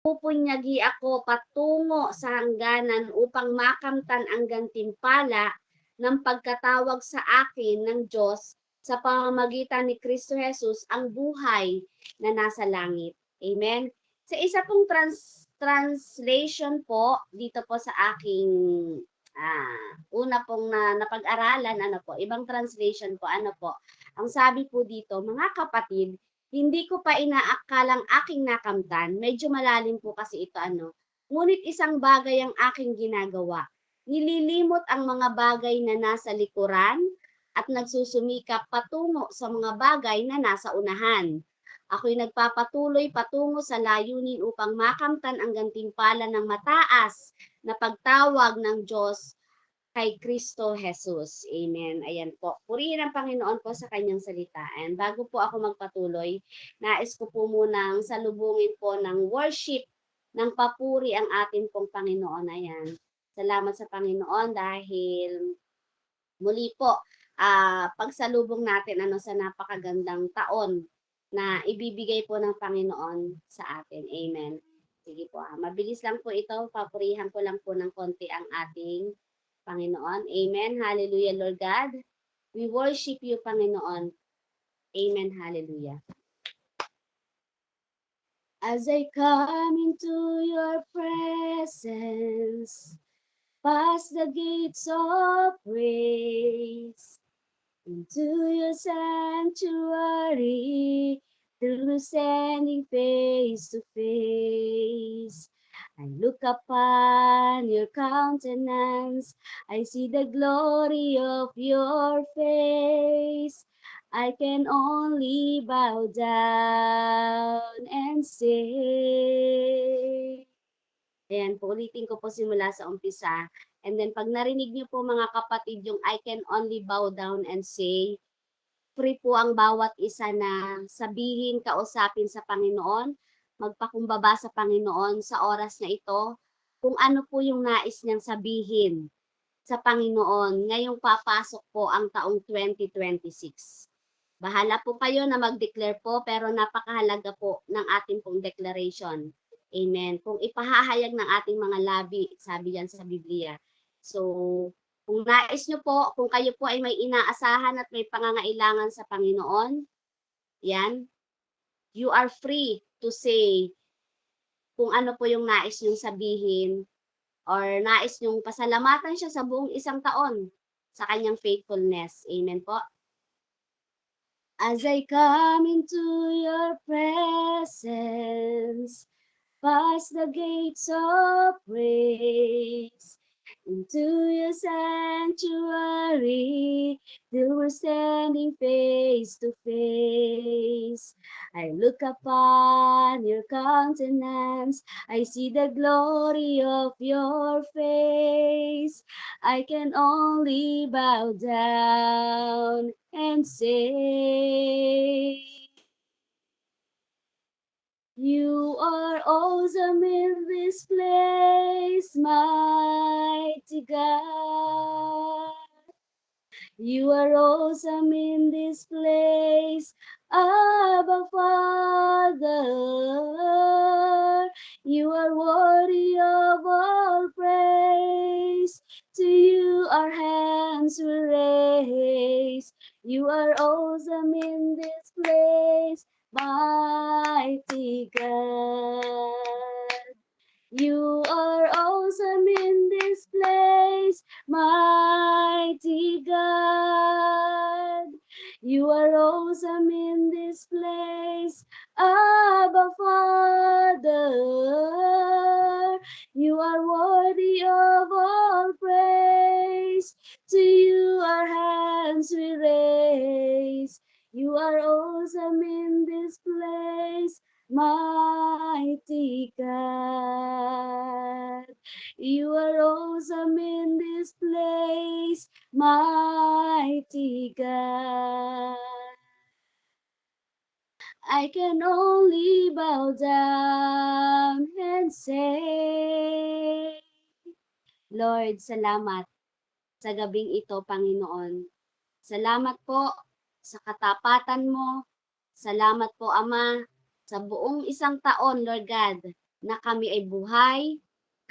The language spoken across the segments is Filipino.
pupunyagi ako patungo sa hangganan upang makamtan ang gantimpala ng pagkatawag sa akin ng Diyos sa pamamagitan ni Kristo Jesus ang buhay na nasa langit. Amen. Sa isa pong translation po dito po sa aking una pong napag-aralan, ibang translation po, ang sabi po dito, mga kapatid, hindi ko pa inaakalang aking nakamtan, medyo malalim po kasi ito, ngunit isang bagay ang aking ginagawa. Nililimot ang mga bagay na nasa likuran at nagsusumikap patungo sa mga bagay na nasa unahan. Ako'y nagpapatuloy patungo sa layunin upang makamtan ang gantimpala ng mataas na pagtawag ng Diyos kay Kristo Jesus. Amen. Ayan po. Purihin ang Panginoon po sa kanyang salita. And bago po ako magpatuloy, nais ko po munang salubungin po ng worship ng papuri ang atin pong Panginoon. Ayan. Salamat sa Panginoon dahil muli po, pagsalubong natin sa napakagandang taon na ibibigay po ng Panginoon sa atin. Amen. Sige po, mabilis lang po ito. Papurihan ko lang po ng konti ang ating Panginoon. Amen. Hallelujah, Lord God. We worship you, Panginoon. Amen. Hallelujah. As I come into your presence, past the gates of praise, into your sanctuary, through standing face to face. I look upon your countenance, I see the glory of your face. I can only bow down and say, ayan po, ulitin ko po simula sa umpisa. And then pag narinig niyo po mga kapatid yung I can only bow down and say, free po ang bawat isa na sabihin, kausapin sa Panginoon, magpakumbaba sa Panginoon sa oras na ito, kung ano po yung nais niyang sabihin sa Panginoon ngayong papasok po ang taong 2026. Bahala po kayo na mag-declare po, pero napakahalaga po ng ating pong declaration. Amen. Kung ipahahayag ng ating mga labi, sabi yan sa Biblia. So, kung nais nyo po, kung kayo po ay may inaasahan at may pangangailangan sa Panginoon, yan, you are free to say kung ano po yung nais nyong sabihin or nais nyong pasalamatan siya sa buong isang taon sa kanyang faithfulness. Amen po. As I come into your presence, past the gates of praise, into your sanctuary, till we're standing face to face. I look upon your countenance, I see the glory of your face. I can only bow down and say, you are awesome in this place, mighty God. You are awesome in this place, Abba Father. You are worthy of all praise. To you our hands we raise. You are awesome in this place, mighty God. You are awesome in this place, mighty God. You are awesome in this place, Abba Father. You are worthy of all praise. To you our hands we raise. You are awesome in this place, mighty God. You are awesome in this place, mighty God. I can only bow down and say, Lord, salamat sa gabing ito, Panginoon. Salamat po sa katapatan mo. Salamat po, Ama, sa buong isang taon, Lord God. na kami ay buhay,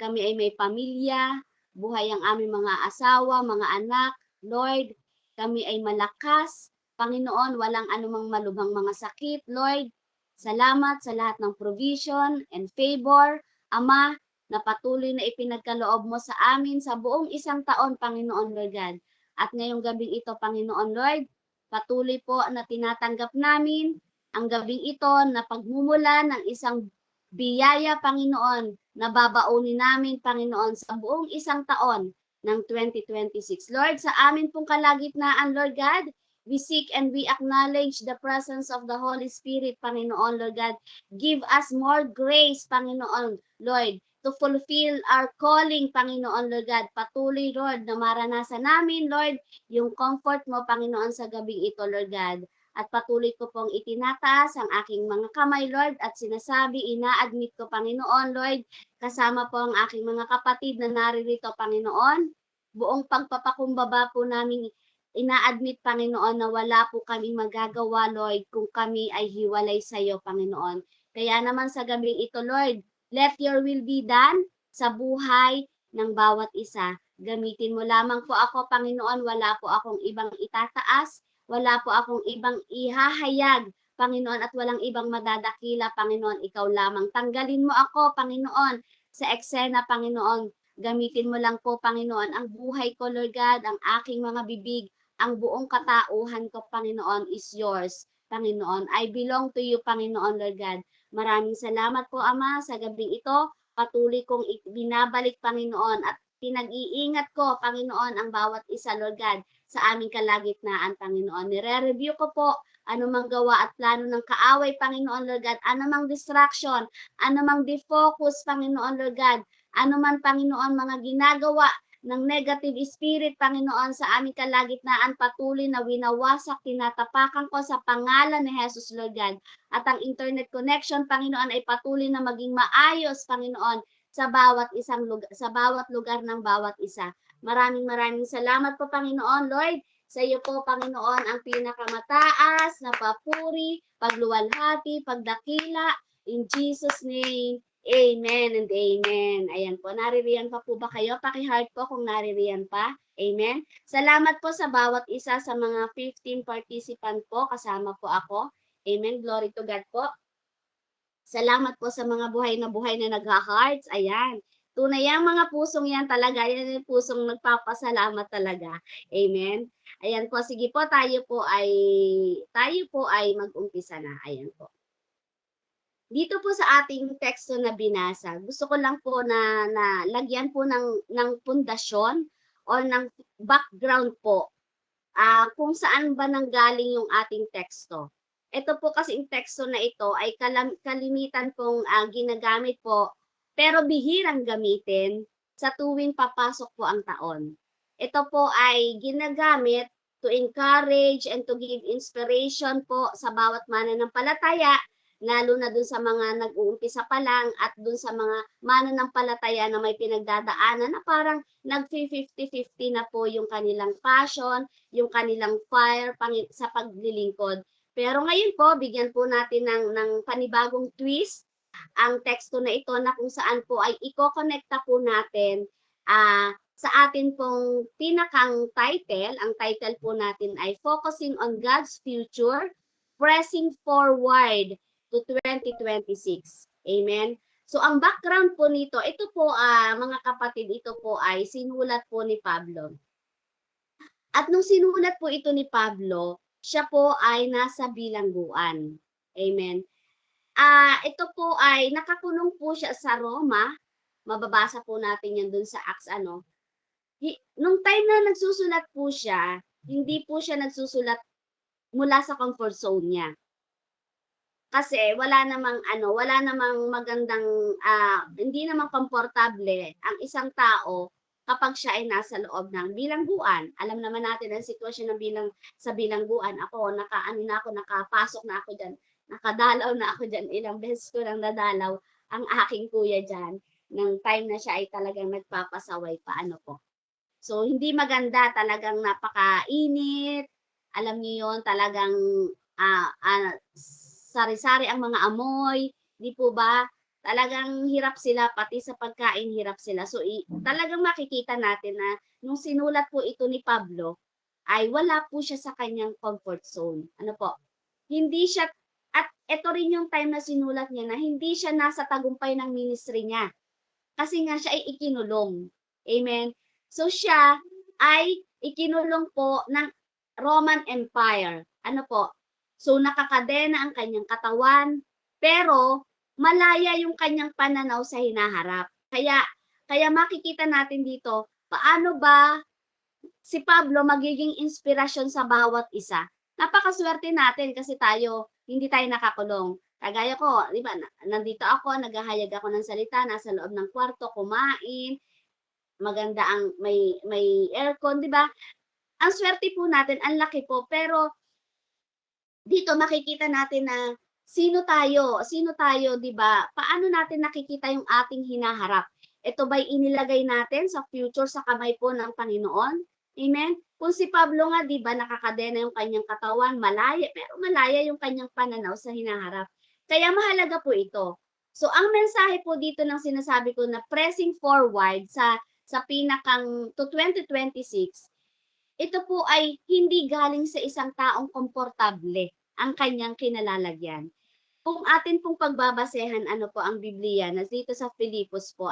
kami ay may pamilya, buhay ang aming mga asawa, mga anak. Lord, kami ay malakas. Panginoon, walang anumang malubhang mga sakit. Lord, salamat sa lahat ng provision and favor. Ama, na patuloy na ipinagkaloob mo sa amin sa buong isang taon, Panginoon Lord God. At ngayong gabing ito, Panginoon Lord, patuloy po na tinatanggap namin ang gabing ito na pagmumula ng isang biyaya, Panginoon, na babaunin namin, Panginoon, sa buong isang taon ng 2026. Lord, sa amin pong kalagitnaan, Lord God, we seek and we acknowledge the presence of the Holy Spirit, Panginoon, Lord God. Give us more grace, Panginoon, Lord, to fulfill our calling, Panginoon, Lord God. Patuloy, Lord, na maranasan namin, Lord, yung comfort mo, Panginoon, sa gabing ito, Lord God. At patuloy ko pong itinataas ang aking mga kamay, Lord, at sinasabi, ina-admit ko, Panginoon, Lord, kasama po ang aking mga kapatid na naririto, Panginoon. Buong pagpapakumbaba po namin ina-admit, Panginoon, na wala po kaming magagawa, Lord, kung kami ay hiwalay sa iyo, Panginoon. Kaya naman sa gabing ito, Lord, let your will be done sa buhay ng bawat isa. Gamitin mo lamang po ako, Panginoon. Wala po akong ibang itataas. Wala po akong ibang ihahayag, Panginoon, at walang ibang madadakila, Panginoon. Ikaw lamang. Tanggalin mo ako, Panginoon, sa eksena, Panginoon. Gamitin mo lang po, Panginoon, ang buhay ko, Lord God, ang aking mga bibig, ang buong katauhan ko, Panginoon, is yours, Panginoon. I belong to you, Panginoon, Lord God. Maraming salamat po, Ama, sa gabing ito. Patuloy kong binabalik, Panginoon, at pinag-iingat ko, Panginoon, ang bawat isa, Lord God, sa aming kalagitnaan, Panginoon. Nire-review ko po anumang gawa at plano ng kaaway, Panginoon, Lord God, anumang distraction, anumang defocus, Panginoon, Lord God, anuman, Panginoon, mga ginagawa ng negative spirit, Panginoon, sa aming kalagitnaan, patuloy na winawasak, tinatapakan ko sa pangalan ni Jesus, Lord God. At ang internet connection, Panginoon, ay patuloy na maging maayos, Panginoon, sa bawat isang lugar, sa bawat lugar ng bawat isa. Maraming salamat po, Panginoon, Lord. Sa iyo po, Panginoon, ang pinakamataas na papuri, pagluwalhati, pagdakila. In Jesus' name, amen and amen. Ayan po, naririyan pa po ba kayo? Paki-heart po kung naririyan pa. Amen. Salamat po sa bawat isa sa mga 15 participant po. Kasama po ako. Amen. Glory to God po. Salamat po sa mga buhay na nagha-hearts. Ayan. Tunay ang mga pusong yan talaga. Yan yung pusong nagpapasalamat talaga. Amen. Ayan po. Sige po, tayo po ay mag-umpisa na. Ayan po. Dito po sa ating teksto na binasa, gusto ko lang po na lagyan po ng pundasyon o ng background po kung saan ba nanggaling yung ating teksto. Ito po kasi yung teksto na ito ay kalimitan pong ginagamit po pero bihirang gamitin sa tuwing papasok po ang taon. Ito po ay ginagamit to encourage and to give inspiration po sa bawat mananampalataya, lalo na dun sa mga nag-uumpisa pa lang at dun sa mga mananampalataya na may pinagdadaanan na parang nag-50-50 na po yung kanilang passion, yung kanilang fire sa paglilingkod. Pero ngayon po, bigyan po natin ng panibagong twist ang teksto na ito na kung saan po ay i-connecta po natin sa atin pong pinakang title. Ang title po natin ay Focusing on God's Future, Pressing Forward to 2026. Amen. So ang background po nito, ito po mga kapatid, ito po ay sinulat po ni Pablo. At nung sinulat po ito ni Pablo, siya po ay nasa bilangguan. Amen. Ito po ay nakakulong po siya sa Roma. Mababasa po natin yan dun sa Acts nung time na nagsusulat po siya, hindi po siya nagsusulat mula sa comfort zone niya. Kasi wala namang magandang hindi naman komportable ang isang tao kapag siya ay nasa loob ng bilangguan. Alam naman natin ang sitwasyon ng sa bilangguan. Ako nakapasok na ako diyan. Nakadalaw na ako diyan. Ilang beses ko lang nadalaw ang aking kuya diyan ng time na siya ay talagang nagpapasaway pa po. So hindi maganda, talagang napakainit. Alam niyo 'yon, talagang sari-sari ang mga amoy, di po ba? Talagang hirap sila, pati sa pagkain hirap sila. So, talagang makikita natin na nung sinulat po ito ni Pablo, ay wala po siya sa kanyang comfort zone. Ano po? Hindi siya, at ito rin yung time na sinulat niya na hindi siya nasa tagumpay ng ministry niya. Kasi nga siya ay ikinulong. Amen? So siya ay ikinulong po ng Roman Empire. Ano po? So nakakadena ang kanyang katawan, pero malaya yung kanyang pananaw sa hinaharap. Kaya makikita natin dito, paano ba si Pablo magiging inspirasyon sa bawat isa. Napakaswerte natin kasi hindi tayo nakakulong. Kagaya ko, di ba, nandito ako, naghahayag ako ng salita, nasa loob ng kwarto, kumain, maganda ang may aircon, di ba? Ang swerte po natin, ang laki po, pero dito makikita natin na sino tayo, 'di ba? Paano natin nakikita yung ating hinaharap? Ito ba'y inilagay natin sa future sa kamay po ng Panginoon? Amen? Kung si Pablo nga, 'di ba, nakakadena yung kanyang katawan, malaya, pero malaya yung kanyang pananaw sa hinaharap. Kaya mahalaga po ito. So ang mensahe po dito ng sinasabi ko na pressing forward sa pinakang to 2026, ito po ay hindi galing sa isang taong komportable ang kanyang kinalalagyan. Kung atin pong pagbabasehan ano po ang Biblia na dito sa Filipos po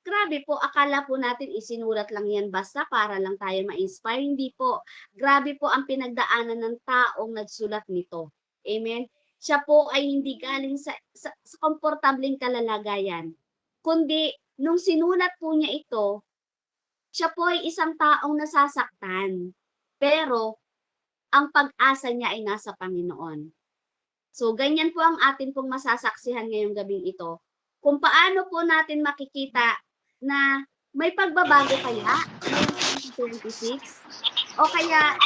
grabe po, akala po natin isinulat lang yan basta para lang tayo ma-inspire. Hindi po. Grabe po ang pinagdaanan ng taong nagsulat nito. Amen? Siya po ay hindi galing sa komportableng kalalagayan. Kundi, nung sinulat po niya ito, siya po ay isang taong nasasaktan. Pero, ang pag-asa niya ay nasa Panginoon. So, ganyan po ang atin pong masasaksihan ngayong gabing ito. Kung paano po natin makikita na may pagbabago kaya ngayong 2026 o kaya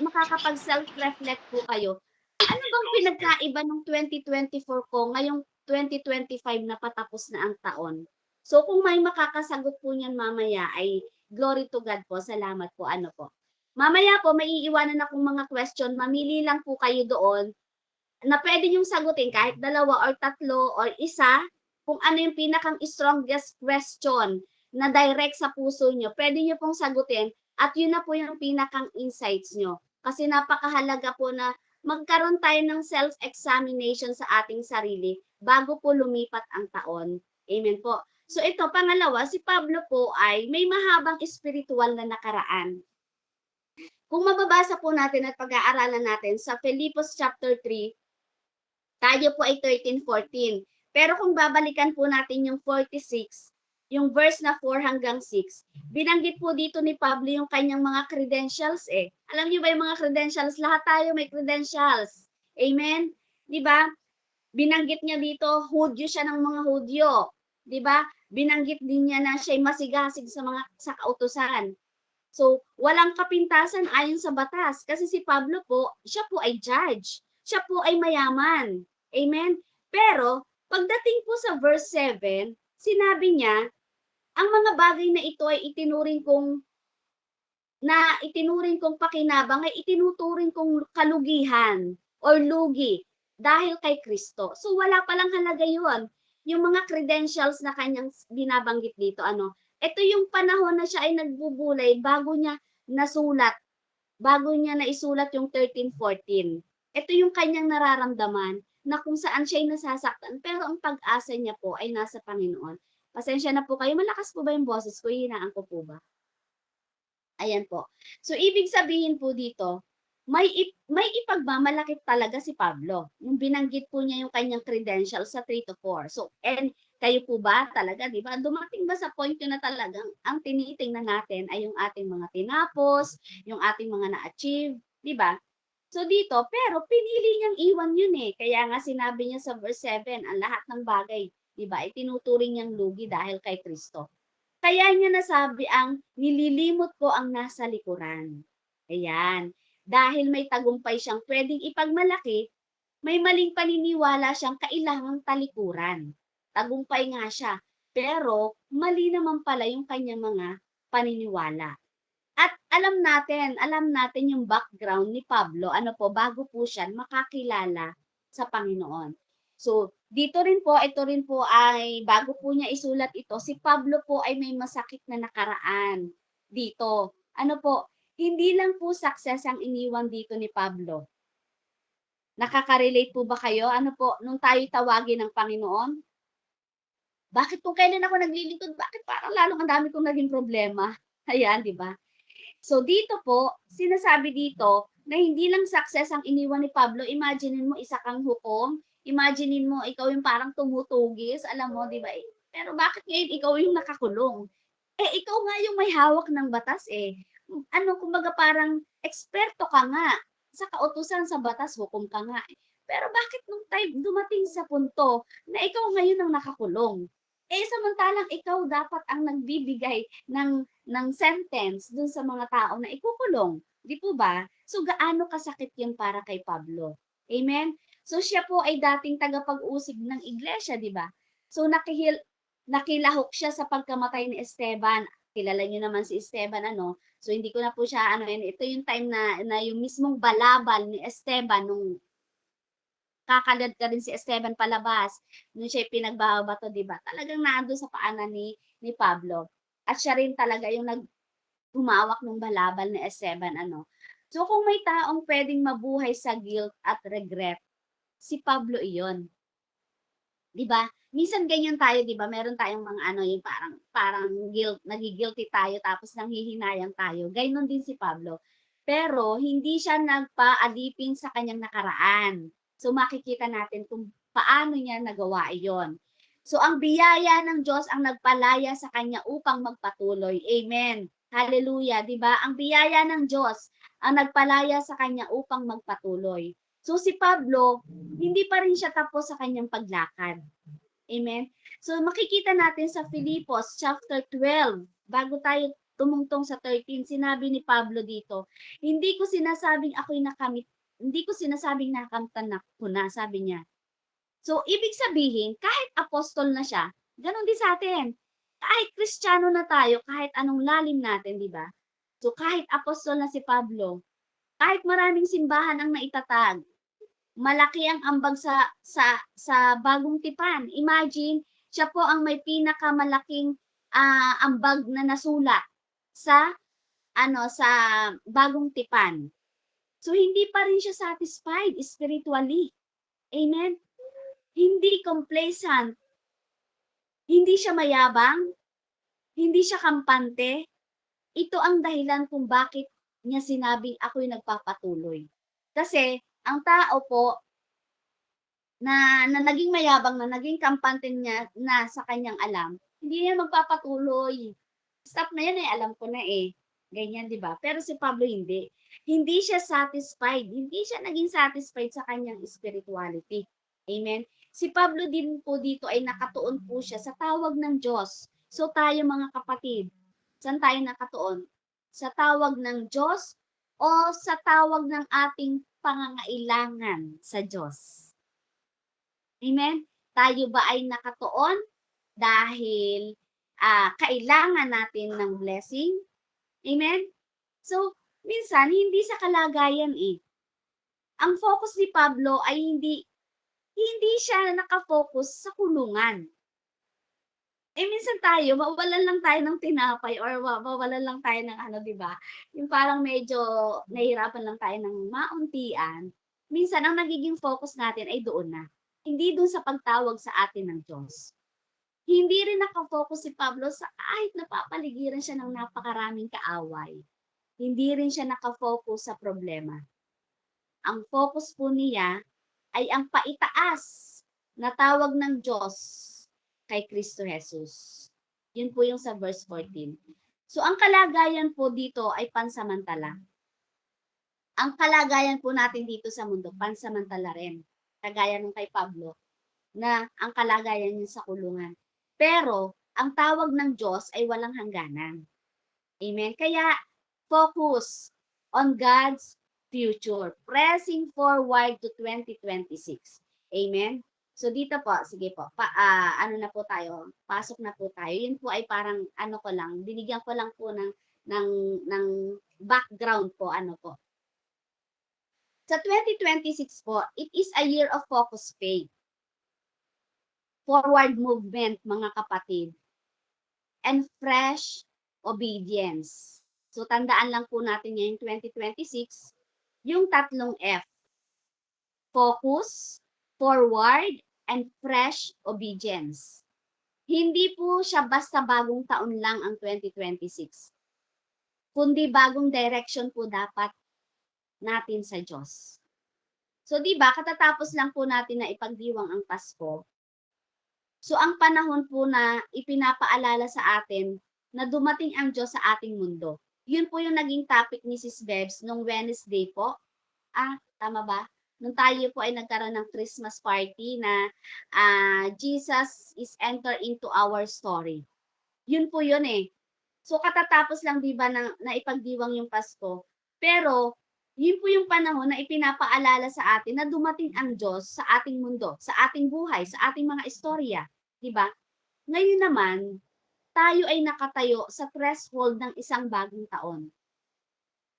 makakapag self-reflect po kayo. Ano bang pinagkaiba ng 2024 ko ngayong 2025 na patapos na ang taon? So kung may makakasagot po niyan mamaya ay glory to God po. Salamat po. Ano po. Mamaya po may iiwanan akong mga question. Mamili lang po kayo doon na pwede niyong sagutin kahit 2 or 3 or isa kung ano yung pinakang strongest question na direct sa puso niyo. Pwede niyo pong sagutin at yun na po yung pinakang insights niyo. Kasi napakahalaga po na magkaroon tayo ng self-examination sa ating sarili bago po lumipat ang taon. Amen po. So ito, pangalawa, si Pablo po ay may mahabang espiritual na nakaraan. Kung mababasa po natin at pag-aaralan natin sa Filipos chapter 3, tayo po ay 13-14. Pero kung babalikan po natin yung 46, yung verse na 4 hanggang 6, binanggit po dito ni Pablo yung kanyang mga credentials eh. Alam niyo ba yung mga credentials? Lahat tayo may credentials. Amen? Di ba? Binanggit niya dito, Hudyo siya ng mga Hudyo. Di ba? Binanggit din niya na siya'y masigasig sa kautusan. So, walang kapintasan ayon sa batas. Kasi si Pablo po, siya po ay judge. Siya po ay mayaman. Amen? Pero, pagdating po sa verse 7, sinabi niya, ang mga bagay na ito ay itinuring kong pakinabang ay itinuturing kong kalugihan or lugi dahil kay Kristo. So, wala palang halaga yun. Yung mga credentials na kanyang binabanggit dito, ito yung panahon na siya ay nagbubulay bago niya naisulat yung 13-14. Ito yung kanyang nararamdaman na kung saan siya ay nasasaktan, pero ang pag-asa niya po ay nasa Panginoon. Pasensya na po kayo, malakas po ba yung boses ko? Hinaan ko po ba? Ayan po. So, ibig sabihin po dito, may ipagmamalaki talaga si Pablo. Yung binanggit po niya yung kanyang credentials sa 3-4. So, and kayo po ba talaga, di ba? Dumating ba sa point yun na talagang ang tinitingnan natin ay yung ating mga tinapos, yung ating mga na-achieve, di ba? So dito, pero pinili niyang iwan yun eh. Kaya nga sinabi niya sa verse 7, ang lahat ng bagay, di ba, itinuturing niyang lugi dahil kay Kristo. Kaya niya nasabi ang nililimot ko ang nasa likuran. Ayan. Dahil may tagumpay siyang pwedeng ipagmalaki, may maling paniniwala siyang kailangang talikuran. Tagumpay nga siya, pero mali naman pala yung kanyang mga paniniwala. At alam natin yung background ni Pablo, bago po siya makakilala sa Panginoon. So, Dito rin po, ito rin po ay bago po niya isulat ito, si Pablo po ay may masakit na nakaraan dito. Ano po, hindi lang po success ang iniwan dito ni Pablo. Nakaka-relate po ba kayo? Ano po, nung tayo'y tawagin ng Panginoon, bakit kung kailan ako naglilingkod, bakit parang lalong ang dami kong naging problema? Ayan, 'di ba? So dito po, sinasabi dito na hindi lang success ang iniwan ni Pablo. Imaginein mo isa kang hukom, imaginein mo ikaw yung parang tumutugis, alam mo, 'di ba? Pero bakit ngayon ikaw yung nakakulong? Eh ikaw nga yung may hawak ng batas eh. Ano, kumbaga parang eksperto ka nga sa kautusan sa batas, hukom ka nga eh. Pero bakit nung time dumating sa punto na ikaw ngayon ang nakakulong? Eh samantalang ikaw dapat ang nagbibigay ng sentence dun sa mga tao na ikukulong, 'di po ba? So gaano kasakit 'yun para kay Pablo. Amen? So siya po ay dating tagapag-usig ng iglesia, 'di ba? So nakilahok siya sa pagkamatay ni Esteban. Kilala niyo naman si Esteban ano. So hindi ko na po siya ano, ito yung time na yung mismong balabal ni Esteban nung kakalad ka rin si Esteban palabas, nung siya'y pinagbabato, 'di ba? Talagang nando'n sa paanan ni Pablo. At siya rin talaga yung humawak ng balabal ni Esteban ano. So kung may taong puwedeng mabuhay sa guilt at regret, si Pablo iyon, 'di ba? Minsan ganyan tayo, 'di ba? Meron tayong mga ano, yung parang parang nagi-guilty tayo tapos nanghihinayang tayo. Gano'n din si Pablo. Pero hindi siya nagpaalipin sa kanyang nakaraan. So makikita natin kung paano niya nagawa iyon. So ang biyaya ng Diyos ang nagpalaya sa kanya upang magpatuloy. Amen. Hallelujah, 'di ba? Ang biyaya ng Diyos ang nagpalaya sa kanya upang magpatuloy. So si Pablo, hindi pa rin siya tapos sa kanyang paglakad. Amen? So makikita natin sa Filipos chapter 12, bago tayo tumungtong sa 13, sinabi ni Pablo dito, hindi ko sinasabing nakamtan na ko na, sabi niya. So ibig sabihin, kahit apostol na siya, ganun din sa atin. Kahit Kristiyano na tayo, kahit anong lalim natin, di ba? So kahit apostol na si Pablo, kahit maraming simbahan ang naitatag, malaki ang ambag sa Bagong Tipan. Imagine, siya po ang may pinakamalaking ambag na nasulat sa sa Bagong Tipan. So hindi pa rin siya satisfied spiritually. Amen. Hindi complacent, hindi siya mayabang, hindi siya kampante. Ito ang dahilan kung bakit niya sinabing ako'y nagpapatuloy. Kasi ang tao po na naging mayabang na, naging kampante niya na sa kanyang alam, hindi niya magpapatuloy. Stop na yan eh, alam ko na eh. Ganyan, di ba? Pero si Pablo hindi. Hindi siya satisfied. Hindi siya naging satisfied sa kanyang spirituality. Amen? Si Pablo din po dito ay nakatuon po siya sa tawag ng Diyos. So tayo mga kapatid, saan tayo nakatuon? Sa tawag ng Diyos o sa tawag ng ating pangangailangan sa Diyos? Amen? Tayo ba ay nakatuon dahil kailangan natin ng blessing? Amen? So, minsan, hindi sa kalagayan eh. Ang focus ni Pablo ay hindi siya nakafocus sa kulungan. Eh, minsan tayo, mawawalan lang tayo ng tinapay or mawawalan lang tayo ng ano, di ba? Yung parang medyo nahihirapan lang tayo ng mauntian. Minsan, ang nagiging focus natin ay doon na. Hindi doon sa pagtawag sa atin ng Diyos. Hindi rin nakafocus si Pablo sa kahit napapaligiran siya ng napakaraming kaaway. Hindi rin siya nakafocus sa problema. Ang focus po niya ay ang paitaas na tawag ng Diyos kay Kristo Jesus. Yun po yung sa verse 14. So ang kalagayan po dito ay pansamantala. Ang kalagayan po natin dito sa mundo, pansamantala rin. Kagaya nung kay Pablo, na ang kalagayan niya sa kulungan. Pero, ang tawag ng Diyos ay walang hangganan. Amen? Kaya, focus on God's future. Pressing forward to 2026. Amen? So, dito po, sige po, ano na po tayo, pasok na po tayo. Yun po ay parang, ano ko lang, binigyan ko lang po ng background po, ano po. Sa 2026 po, it is a year of focus faith. forward movement, mga kapatid, and fresh obedience. So, tandaan lang po natin ngayong 2026, yung tatlong F: focus, forward, and fresh obedience. Hindi po siya basta bagong taon lang ang 2026, kundi bagong direction po dapat natin sa Diyos. So, di ba, katatapos lang po natin na ipagdiwang ang Pasko. So, ang panahon po na ipinapaalala sa atin na dumating ang Diyos sa ating mundo. Yun po yung naging topic ni Sis Bebs nung Wednesday po. Tama ba? Nung tayo po ay nagkaroon ng Christmas party na Jesus is enter into our story. Yun po yun eh. So, katatapos lang, di ba, na ipagdiwang yung Pasko. Pero, yun po yung panahon na ipinapaalala sa atin na dumating ang Diyos sa ating mundo, sa ating buhay, sa ating mga istorya. Di ba? Ngayon naman, tayo ay nakatayo sa threshold ng isang bagong taon.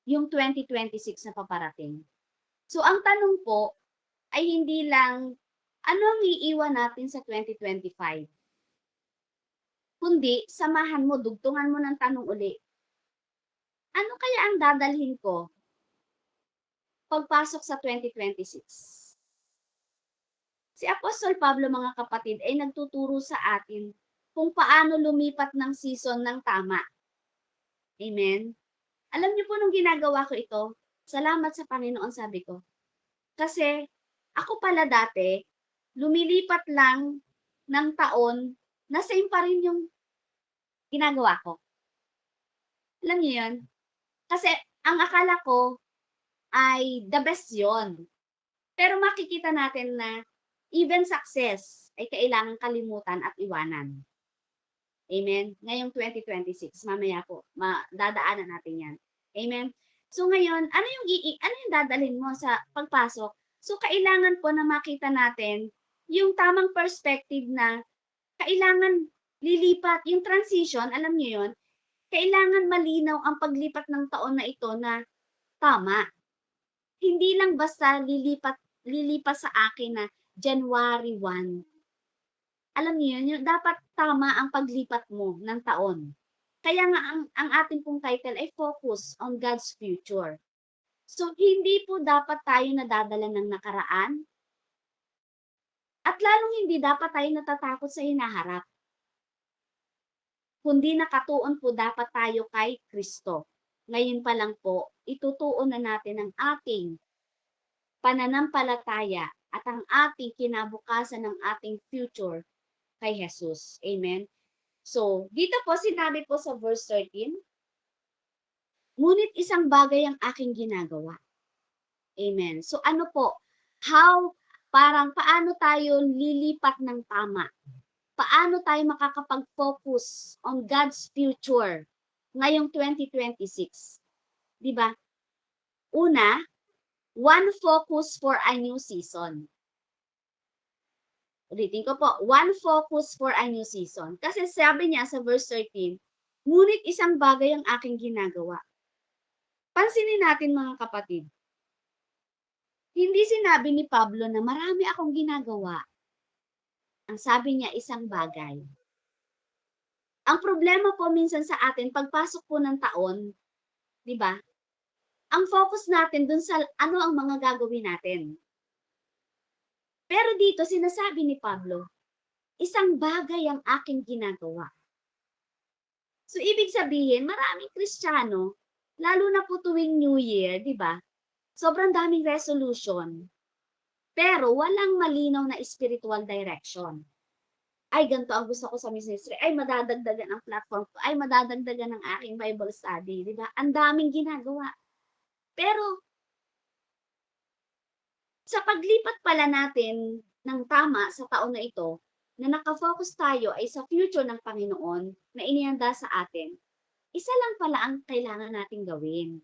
Yung 2026 na paparating. So, ang tanong po ay hindi lang, ano ang iiwan natin sa 2025? Kundi, samahan mo, dugtungan mo ng tanong uli. Ano kaya ang dadalhin ko pagpasok sa 2026? Si Apostol Pablo, mga kapatid, ay nagtuturo sa atin kung paano lumipat ng season ng tama. Amen? Alam niyo po nung ginagawa ko ito, salamat sa Panginoon, sabi ko. Kasi ako pala dati, lumilipat lang ng taon na same pa rin yung ginagawa ko. Alam niyo yun? Kasi ang akala ko ay the best yon. Pero makikita natin na even success ay kailangan kalimutan at iwanan. Amen? Ngayong 2026, mamaya po, dadaanan natin yan. Amen? So ngayon, ano yung dadalhin mo sa pagpasok? So kailangan po na makita natin yung tamang perspective na kailangan lilipat, yung transition, alam niyo yun, kailangan malinaw ang paglipat ng taon na ito na tama. Hindi lang basta lilipat sa akin na January 1. Alam niyo yun, dapat tama ang paglipat mo ng taon. Kaya nga ang ating pong title ay Focus on God's Future. So, hindi po dapat tayo nadadala ng nakaraan at lalong hindi dapat tayo natatakot sa hinaharap. Kundi nakatuon po dapat tayo kay Kristo. Ngayon pa lang po, itutuon na natin ang ating pananampalataya at ang ating kinabukasan ng ating future kay Jesus. Amen? So, dito po sinabi po sa verse 13, ngunit isang bagay ang aking ginagawa. Amen. So, ano po? Paano tayo lilipat ng tama? Paano tayo makakapag-focus on God's future ngayong 2026? Di ba? Una, one focus for a new season. Ulitin ko po, one focus for a new season. Kasi sabi niya sa verse 13, ngunit isang bagay ang aking ginagawa. Pansinin natin, mga kapatid, hindi sinabi ni Pablo na marami akong ginagawa. Ang sabi niya, isang bagay. Ang problema po minsan sa atin, pagpasok po ng taon, di ba? Ang focus natin dun sa ano ang mga gagawin natin. Pero dito, sinasabi ni Pablo, isang bagay ang aking ginagawa. So, ibig sabihin, maraming Kristiyano, lalo na po tuwing New Year, di ba? Sobrang daming resolution. Pero walang malinaw na spiritual direction. Ay, ganito ang gusto ko sa ministry. Ay, madadagdagan ang platform ko. Ay, madadagdagan ang aking Bible study. Di ba? Ang daming ginagawa. Pero, sa paglipat pala natin ng tama sa taon na ito, na nakafocus tayo ay sa future ng Panginoon na inihanda sa atin, isa lang pala ang kailangan nating gawin.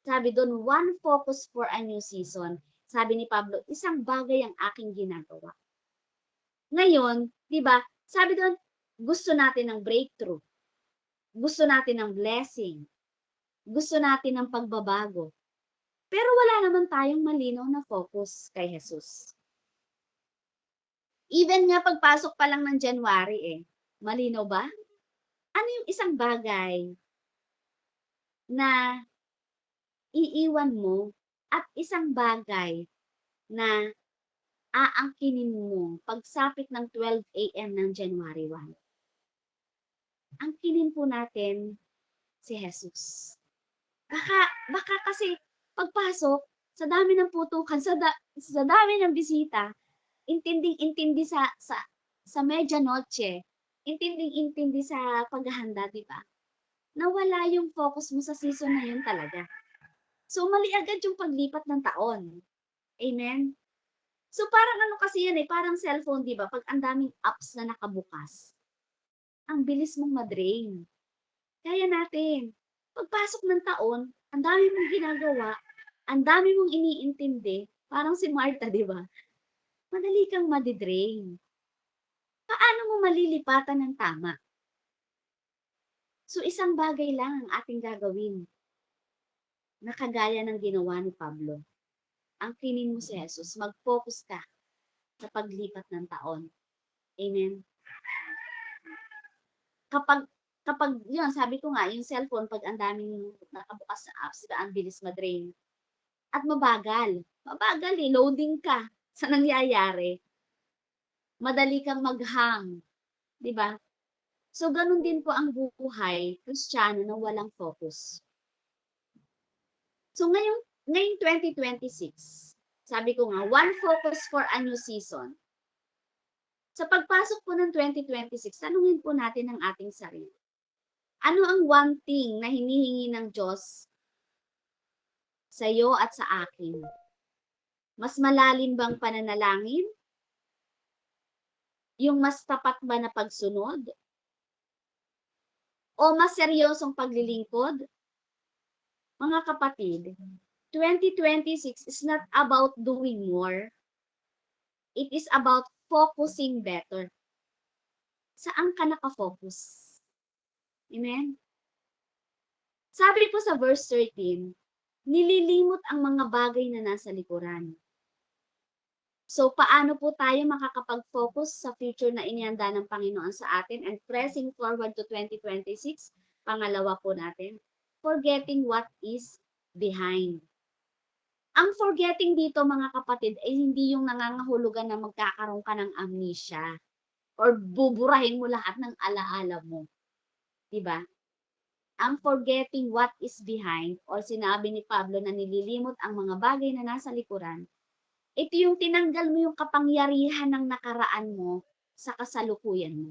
Sabi doon, one focus for a new season. Sabi ni Pablo, isang bagay ang aking ginagawa. Ngayon, di ba, sabi doon, gusto natin ng breakthrough. Gusto natin ng blessing. Gusto natin ng pagbabago. Pero wala naman tayong malinaw na focus kay Jesus. Even nga pagpasok pa lang ng January malinaw ba? Ano yung isang bagay na iiwan mo at isang bagay na aangkinin mo pagsapit ng 12 AM ng January 1? Angkinin po natin si Jesus. Baka kasi pagpasok, sa dami ng putukan, sa dami ng bisita, intinding-intindi sa medianoche, intinding-intindi sa paghahanda, di ba? Nawala yung focus mo sa season na yun talaga. So, mali agad yung paglipat ng taon. Amen? So, parang ano kasi yan parang cellphone, di ba? Pag ang daming apps na nakabukas, ang bilis mong madrain. Kaya natin, pagpasok ng taon, ang dami mong ginagawa, ang dami mong iniintindi, parang si Martha, di ba? Madali kang madidrain. Paano mo malilipatan ng tama? So, isang bagay lang ang ating gagawin na kagaya ng ginawa ni Pablo. Angkinin mo si Jesus, mag-focus ka sa paglipat ng taon. Amen? Kapag yun, sabi ko nga, yung cellphone, pag ang daming nakabukas na apps, diba, ang bilis madrain. At mabagal. Mabagal loading ka sa nangyayari. Madali kang mag-hang. Diba? So, ganun din po ang buhay Kristiyano na walang focus. So, ngayong 2026, sabi ko nga, one focus for a new season. Sa pagpasok po ng 2026, tanungin po natin ang ating sarili. Ano ang one thing na hinihingi ng Diyos sa iyo at sa akin? Mas malalim bang pananalangin? Yung mas tapat ba na pagsunod? O mas seryosong paglilingkod? Mga kapatid, 2026 is not about doing more. It is about focusing better. Saan ka nakafocus? Amen? Sabi po sa verse 13, nililimot ang mga bagay na nasa likuran. So, paano po tayo makakapag-focus sa future na inihanda ng Panginoon sa atin and pressing forward to 2026? Pangalawa po natin, forgetting what is behind. Ang forgetting dito, mga kapatid, ay hindi yung nangangahulugan na magkakaroon ka ng amnesia or buburahin mo lahat ng alaala mo. Diba? Ang forgetting what is behind or sinabi ni Pablo na nililimot ang mga bagay na nasa likuran, ito yung tinanggal mo yung kapangyarihan ng nakaraan mo sa kasalukuyan mo.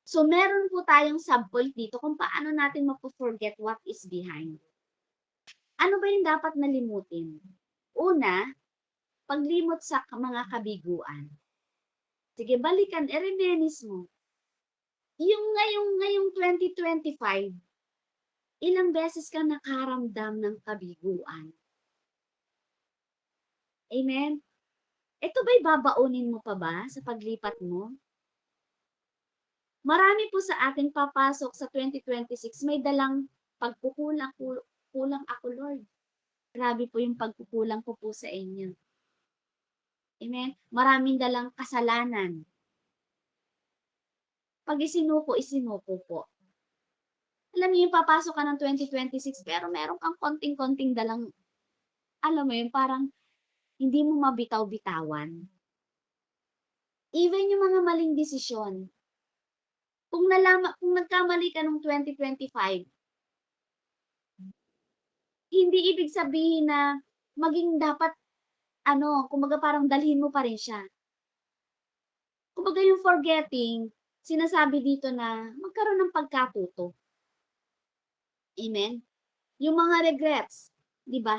So, meron po tayong subpoint dito kung paano natin mapo-forget what is behind. Ano ba yung dapat nalimutin? Una, paglimot sa mga kabiguan. Sige, balikan, i-reminisce mo. Yung ngayong 2025, ilang beses ka nakaramdam ng kabiguan? Amen? Ito ba'y babaunin mo pa ba sa paglipat mo? Marami po sa ating papasok sa 2026 may dalang pagkukulang ako, Lord. Grabe po yung pagkukulang ko po sa inyo. Amen? Maraming dalang kasalanan. Pag isinuko po. Alam niyo yung papasok ka ng 2026 pero meron kang konting-konting dalang, alam mo yun, parang hindi mo mabitaw-bitawan. Even yung mga maling desisyon. Kung nagkamali ka ng 2025, hindi ibig sabihin na maging dapat, kumbaga parang dalhin mo pa rin siya. Kumbaga yung forgetting, sinasabi dito na magkaroon ng pagkatuto. Amen? Yung mga regrets, di ba?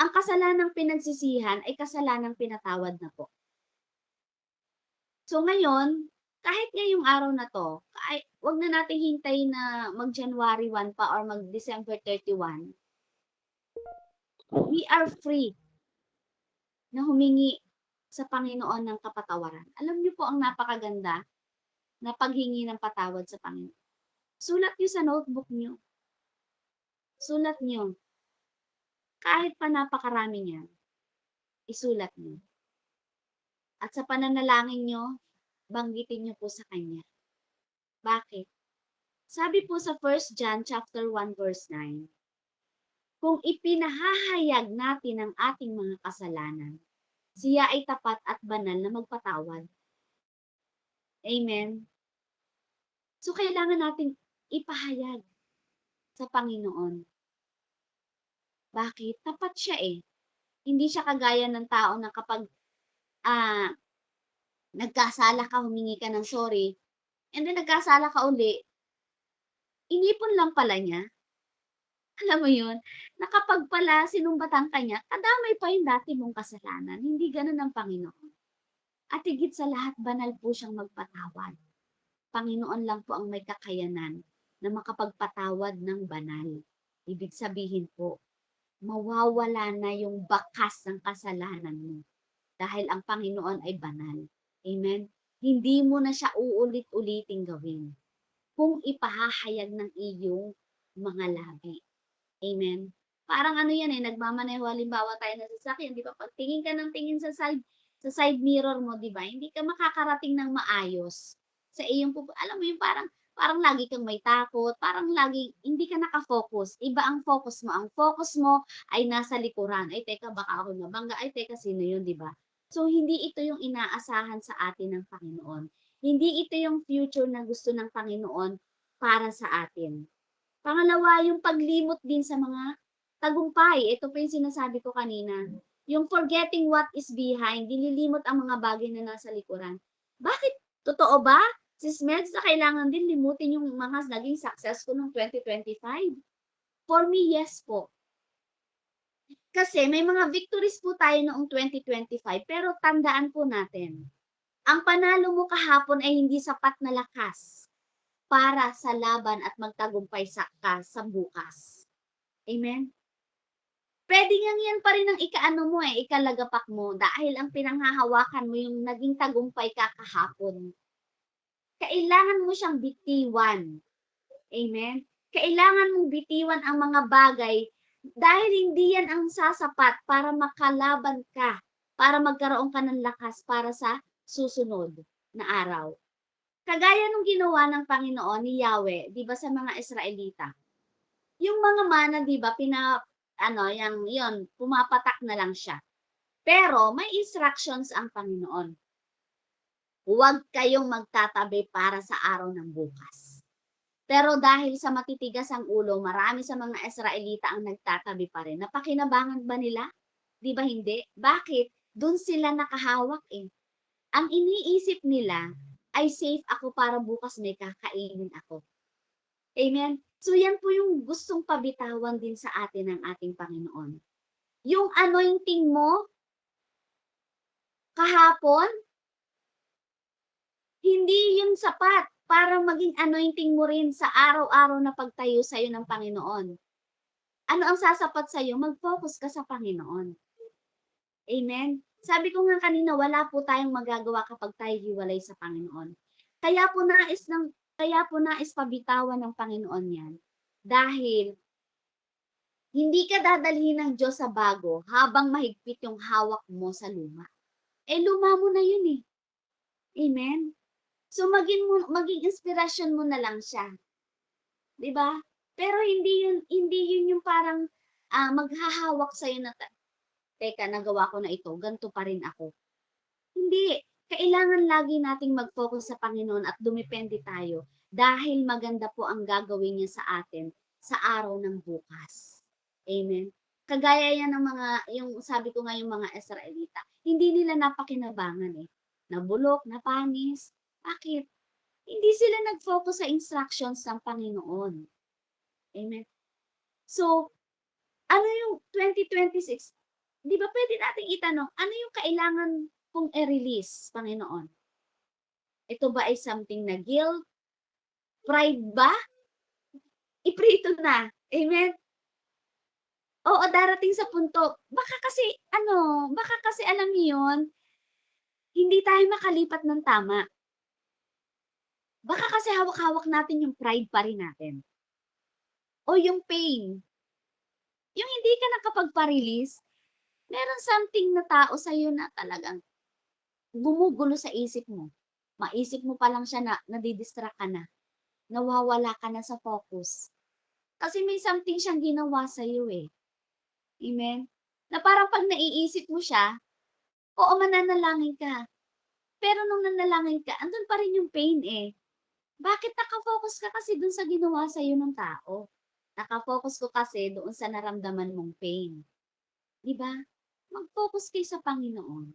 Ang kasalanang pinagsisihan ay kasalanang pinatawad na po. So ngayon, kahit ngayong araw na to, wag na nating hintayin na mag-January 1 pa or mag-December 31. We are free na humingi sa Panginoon ng kapatawaran. Alam niyo po ang napakaganda na paghingi ng patawad sa Panginoon. Sulat niyo sa notebook niyo. Sulat niyo. Kahit pa napakarami niyan. isulat niyo. At sa pananalangin niyo, banggitin niyo po sa Kanya. Bakit? Sabi po sa 1 John chapter 1 verse 9, kung ipinahahayag natin ang ating mga kasalanan, siya ay tapat at banal na magpatawad. Amen? So, kailangan natin ipahayag sa Panginoon. Bakit? Tapat siya eh. Hindi siya kagaya ng tao na kapag nagkasala ka, humingi ka ng sorry, and then nagkasala ka uli, inipon lang pala niya. Alam mo yun? Na kapag pala sinumbatan ka niya, kadamay pa yung dati mong kasalanan. Hindi ganun ang Panginoon. At higit sa lahat, banal po siyang magpatawad. Panginoon lang po ang may kakayanan na makapagpatawad ng banal. Ibig sabihin po, mawawala na yung bakas ng kasalanan mo. Dahil ang Panginoon ay banal. Amen? Hindi mo na siya uulit-uliting gawin kung ipahahayag ng iyong mga labi. Amen? Parang ano yan eh, nagmamaneho, halimbawa tayo na sasakyan, di ba? Pag tingin ka ng tingin sa side mirror mo, di ba? Hindi ka makakarating ng maayos sa iyong alam mo yung parang lagi kang may takot, parang lagi hindi ka nakafocus. Iba ang focus mo. Ang focus mo ay nasa likuran. Ay teka, baka ako mabangga. Ay teka, sino yun, di ba? So hindi ito yung inaasahan sa atin ng Panginoon. Hindi ito yung future na gusto ng Panginoon para sa atin. Pangalawa, yung paglimot din sa mga tagumpay. Ito po yung sinasabi ko kanina. Yung forgetting what is behind, dililimot ang mga bagay na nasa likuran. Bakit? Totoo ba? Sis Meds, na kailangan din limutin yung mga naging success ko noong 2025? For me, yes po. Kasi may mga victories po tayo noong 2025, pero tandaan po natin, ang panalo mo kahapon ay hindi sapat na lakas para sa laban at magtagumpay ka sa bukas. Amen? Pwede nga yan pa rin ang ikaano mo eh, ikalagapak mo dahil ang pinanghahawakan mo yung naging tagumpay ka kahapon. Kailangan mo siyang bitiwan. Amen? Kailangan mong bitiwan ang mga bagay dahil hindi yan ang sasapat para makalaban ka, para magkaroon ka ng lakas para sa susunod na araw. Kagaya nung ginawa ng Panginoon ni Yahweh, 'di ba sa mga Israelita? Yung mga mana, 'di ba, yon, pumapatak na lang siya. Pero may instructions ang Panginoon. Huwag kayong magtatabi para sa araw ng bukas. Pero dahil sa matitigas ang ulo, marami sa mga Israelita ang nagtatabi pa rin. Napakinabangan ba nila? 'Di ba hindi? Bakit? Doon sila nakahawak eh. Ang iniisip nila ay safe ako para bukas may kakainin ako. Amen? So yan po yung gustong pabitawan din sa atin ng ating Panginoon. Yung anointing mo kahapon, hindi yun sapat para maging anointing mo rin sa araw-araw na pagtayo sa'yo ng Panginoon. Ano ang sasapat sa'yo? Mag-focus ka sa Panginoon. Amen? Sabi ko nga kanina, wala po tayong magagawa kapag tayo hiwalay sa Panginoon. Kaya po nais pabitawan ng Panginoon yan. Dahil hindi ka dadalhin ng Diyos sa bago habang mahigpit yung hawak mo sa luma. Luma mo na yun eh. Amen? So maging inspirasyon mo na lang siya. 'Di ba? Pero hindi yun yung parang maghahawak sa na teka, nagawa ko na ito, ganito pa rin ako. Hindi. Kailangan lagi nating mag-focus sa Panginoon at dumepende tayo dahil maganda po ang gagawin niya sa atin sa araw ng bukas. Amen. Kagaya yan ng yung sabi ko nga yung mga Israelita, hindi nila napakinabangan eh. Nabulok, napanis. Bakit? Hindi sila nag-focus sa instructions ng Panginoon. Amen. So, ano yung 2026? Di ba pwede nating itanong, ano yung kailangan kong i-release, Panginoon? Ito ba ay something na guilt? Pride ba? Iprito na. Amen? Oo, darating sa punto. Baka kasi alam niyo yun, hindi tayo makalipat ng tama. Baka kasi hawak-hawak natin yung pride pa rin natin. O yung pain. Yung hindi ka nakapagpa-release, Meron something na tao sa'yo na talagang gumugulo sa isip mo. Maisip mo pa lang siya na nadi-distract ka na, nawawala ka na sa focus. Kasi may something siyang ginawa sa'yo, eh. Amen? Na parang 'pag naiisip mo siya, oo, mananalangin ka. Pero nung nanalangin ka, andun pa rin yung pain, eh. Bakit naka-focus ka kasi dun sa ginawa sa'yo ng tao? Naka-focus ko kasi doon sa naramdaman mong pain. 'Di ba? Mag-focus kayo sa Panginoon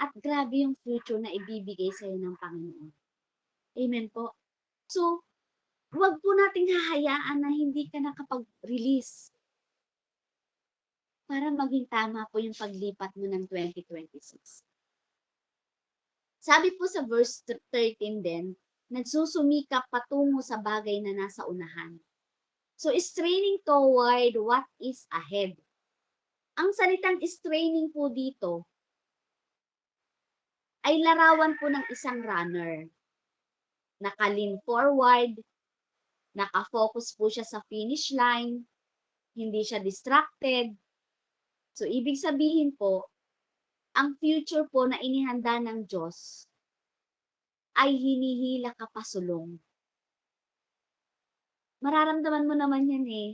at grabe yung future na ibibigay sa'yo ng Panginoon. Amen po. So, huwag po nating hahayaan na hindi ka nakapag-release para maging tama po yung paglipat mo ng 2026. Sabi po sa verse 13 din, nagsusumikap patungo sa bagay na nasa unahan. So, straining toward what is ahead. Ang salitang straining po dito ay larawan po ng isang runner. Naka-lean forward, naka-focus po siya sa finish line, hindi siya distracted. So, ibig sabihin po, ang future po na inihanda ng Diyos ay hinihila ka pasulong. Mararamdaman mo naman yan, eh.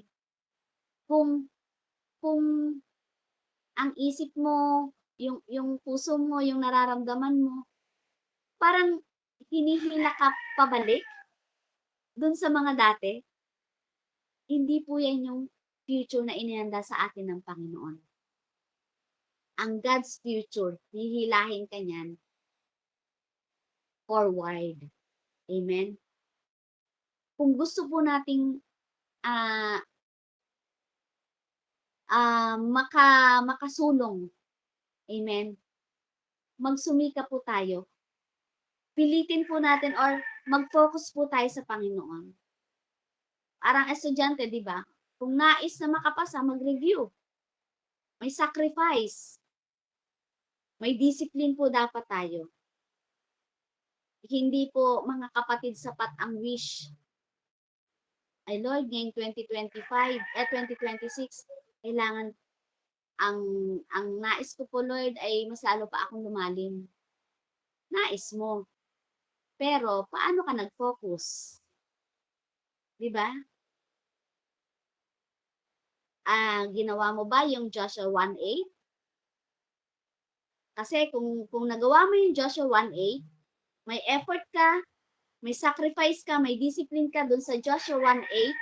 Kung ang isip mo, yung puso mo, yung nararamdaman mo, parang hinihila ka pabalik dun sa mga dati, hindi po yan yung future na inihanda sa atin ng Panginoon. Ang God's future, hihilahin ka niyan forward. Amen? Kung gusto po nating ah makasulong, amen, magsumika po tayo. Pilitin po natin or mag-focus po tayo sa Panginoon. Parang estudyante, di ba? Kung nais na makapasa, mag-review. May sacrifice. May discipline po dapat tayo. Hindi po, mga kapatid, sapat ang wish. Ay Lord, ngayong 2026, kailangan ang nais ko po, Lord, ay mas lalo pa akong lumalim. Nais mo. Pero paano ka nag-focus? 'Di ba? Ginawa mo ba yung Joshua 1:8? Kasi kung nagawa mo yung Joshua 1:8, may effort ka, may sacrifice ka, may discipline ka dun sa Joshua 1:8.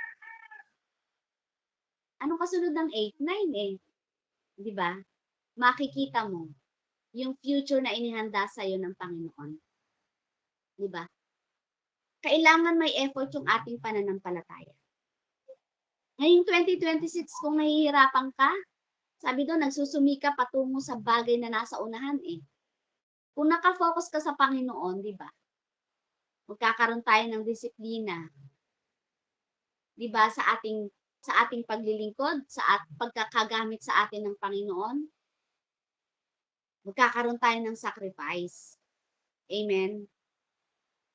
Anong kasunod ng 8? 9 eh. 'Di ba? Makikita mo yung future na inihanda sa iyo ng Panginoon. 'Di ba? Kailangan may effort yung ating pananampalataya. Ngayong 2026, kung nahihirapan ka, sabi doon, nagsusumika patungo sa bagay na nasa unahan eh. Kung nakafocus ka sa Panginoon, di ba? Magkakaroon tayo ng disiplina. Di ba? Sa ating paglilingkod, pagkakagamit sa atin ng Panginoon, magkakaroon tayo ng sacrifice. Amen.